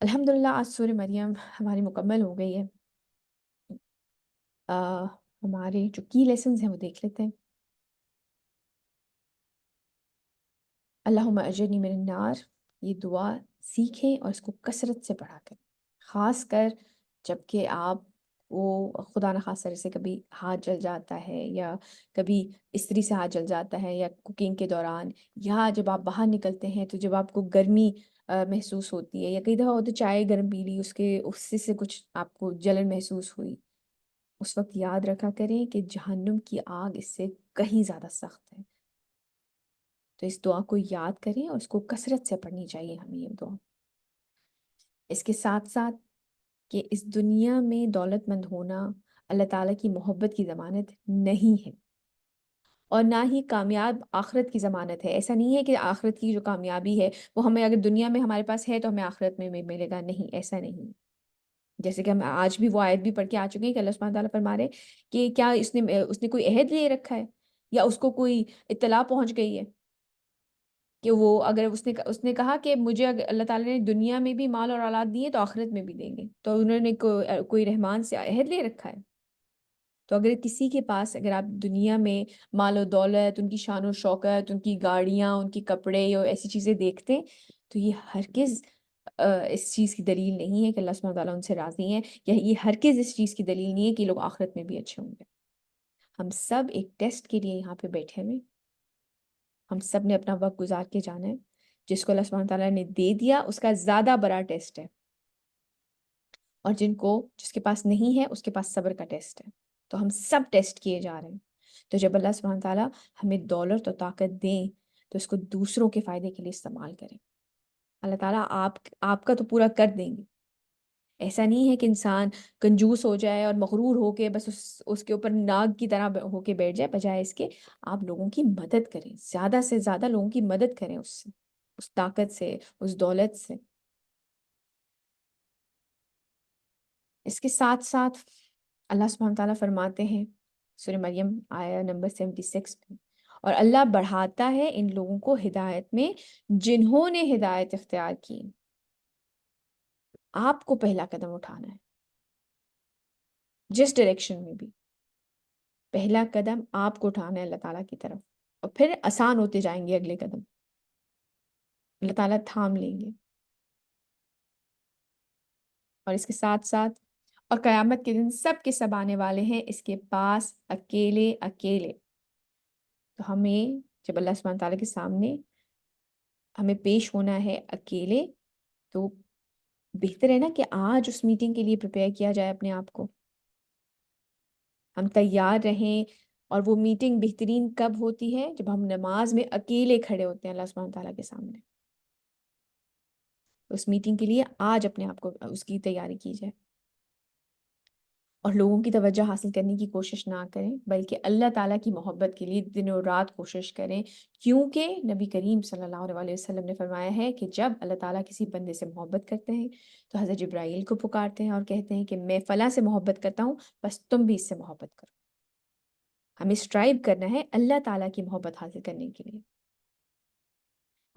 الحمدللہ آج سورہ مریم ہماری مکمل ہو گئی ہے۔ ہمارے جو کی لیسنز ہیں وہ دیکھ لیتے ہیں۔ اللہم اجرنی من النار، یہ دعا سیکھیں اور اس کو کثرت سے پڑھا کریں، خاص کر جب کہ آپ وہ خدا نخواستہ جیسے کبھی ہاتھ جل جاتا ہے یا کبھی استری سے ہاتھ جل جاتا ہے یا کوکنگ کے دوران یا جب آپ باہر نکلتے ہیں تو جب آپ کو گرمی محسوس ہوتی ہے یا کئی دفعہ ہوتا ہے چائے گرم پی لی اس سے کچھ آپ کو جلن محسوس ہوئی، اس وقت یاد رکھا کریں کہ جہنم کی آگ اس سے کہیں زیادہ سخت ہے. تو اس دعا کو یاد کریں اور اس کو کثرت سے پڑھنی چاہیے ہمیں یہ دعا. اس کے ساتھ ساتھ کہ اس دنیا میں دولت مند ہونا اللہ تعالیٰ کی محبت کی ضمانت نہیں ہے اور نہ ہی کامیاب آخرت کی ضمانت ہے. ایسا نہیں ہے کہ آخرت کی جو کامیابی ہے وہ ہمیں اگر دنیا میں ہمارے پاس ہے تو ہمیں آخرت میں ملے گا، نہیں، ایسا نہیں. جیسے کہ ہم آج بھی وہ آیت بھی پڑھ کے آ چکے ہیں کہ اللہ سبحانہ تعالیٰ فرما رہے کہ کیا اس نے کوئی عہد لے رکھا ہے یا اس کو کوئی اطلاع پہنچ گئی ہے کہ وہ اگر اس نے کہا کہ مجھے اگر اللہ تعالیٰ نے دنیا میں بھی مال اور اولاد دیے تو آخرت میں بھی دیں گے، تو انہوں نے کوئی رحمان سے عہد لے رکھا ہے. تو اگر کسی کے پاس اگر آپ دنیا میں مال و دولت، ان کی شان و شوکت، ان کی گاڑیاں، ان کی کپڑے اور ایسی چیزیں دیکھتے ہیں تو یہ ہرگز اس چیز کی دلیل نہیں ہے کہ اللہ سبحانہ تعالیٰ ان سے راضی ہیں، یا یہ ہرگز اس چیز کی دلیل نہیں ہے کہ لوگ آخرت میں بھی اچھے ہوں گے. ہم سب ایک ٹیسٹ کے لیے یہاں پہ بیٹھے ہوئے، ہم سب نے اپنا وقت گزار کے جانا ہے. جس کو اللہ سبحانہ تعالیٰ نے دے دیا اس کا زیادہ بڑا ٹیسٹ ہے، اور جس کے پاس نہیں ہے اس کے پاس صبر کا ٹیسٹ ہے. تو ہم سب ٹیسٹ کیے جا رہے ہیں. تو جب اللہ سبحانہ تعالیٰ ہمیں دولت اور طاقت دیں تو اس کو دوسروں کے فائدے کے لیے استعمال کریں. اللہ تعالیٰ آپ کا تو پورا کر دیں گے. ایسا نہیں ہے کہ انسان کنجوس ہو جائے اور مغرور ہو کے بس اس کے اوپر ناگ کی طرح ہو کے بیٹھ جائے، بجائے اس کے آپ لوگوں کی مدد کریں، زیادہ سے زیادہ لوگوں کی مدد کریں اس طاقت سے، اس دولت سے. اس کے ساتھ ساتھ اللہ سبحانہ تعالیٰ فرماتے ہیں سورہ مریم آیہ نمبر 76 میں، اور اللہ بڑھاتا ہے ان لوگوں کو ہدایت میں جنہوں نے ہدایت اختیار کی. آپ کو پہلا قدم اٹھانا ہے، جس ڈائریکشن میں بھی پہلا قدم آپ کو اٹھانا ہے اللہ تعالیٰ کی طرف، اور پھر آسان ہوتے جائیں گے اگلے قدم، اللہ تعالیٰ تھام لیں گے. اور اس کے ساتھ ساتھ اور قیامت کے دن سب کے سب آنے والے ہیں اس کے پاس اکیلے اکیلے. تو ہمیں جب اللہ سبحانہ تعالیٰ کے سامنے ہمیں پیش ہونا ہے اکیلے، تو بہتر ہے نا کہ آج اس میٹنگ کے لیے پریپیئر کیا جائے اپنے آپ کو، ہم تیار رہیں. اور وہ میٹنگ بہترین کب ہوتی ہے؟ جب ہم نماز میں اکیلے کھڑے ہوتے ہیں اللہ سبحانہ تعالیٰ کے سامنے. اس میٹنگ کے لیے آج اپنے آپ کو اس کی تیاری کی جائے، اور لوگوں کی توجہ حاصل کرنے کی کوشش نہ کریں بلکہ اللہ تعالیٰ کی محبت کے لیے دن و رات کوشش کریں. کیونکہ نبی کریم صلی اللہ علیہ وسلم نے فرمایا ہے کہ جب اللہ تعالیٰ کسی بندے سے محبت کرتے ہیں تو حضرت جبرائیل کو پکارتے ہیں اور کہتے ہیں کہ میں فلاں سے محبت کرتا ہوں، بس تم بھی اس سے محبت کرو. ہمیں اسٹرائیو کرنا ہے اللہ تعالیٰ کی محبت حاصل کرنے کے لیے.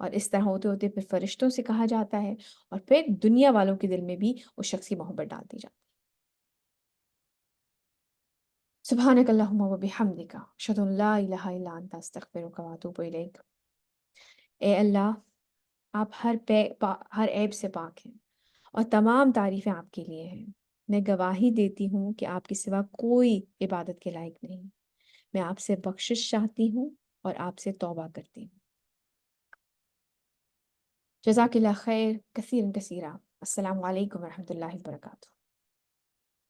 اور اس طرح ہوتے ہوتے پھر فرشتوں سے کہا جاتا ہے اور پھر دنیا والوں کے دل میں بھی اس شخص کی محبت ڈال دی جاتی ہے. سبحانک اللہم و بحمدک، اشہد ان لا الہ الا انت، استغفرک و اتوب الیک. اے اللہ، آپ ہر عیب سے پاک ہیں اور تمام تعریفیں آپ کے لیے ہیں. میں گواہی دیتی ہوں کہ آپ کے سوا کوئی عبادت کے لائق نہیں. میں آپ سے بخشش چاہتی ہوں اور آپ سے توبہ کرتی ہوں. جزاک اللہ خیر کثیرا کثیرا. السلام علیکم ورحمۃ اللہ وبرکاتہ.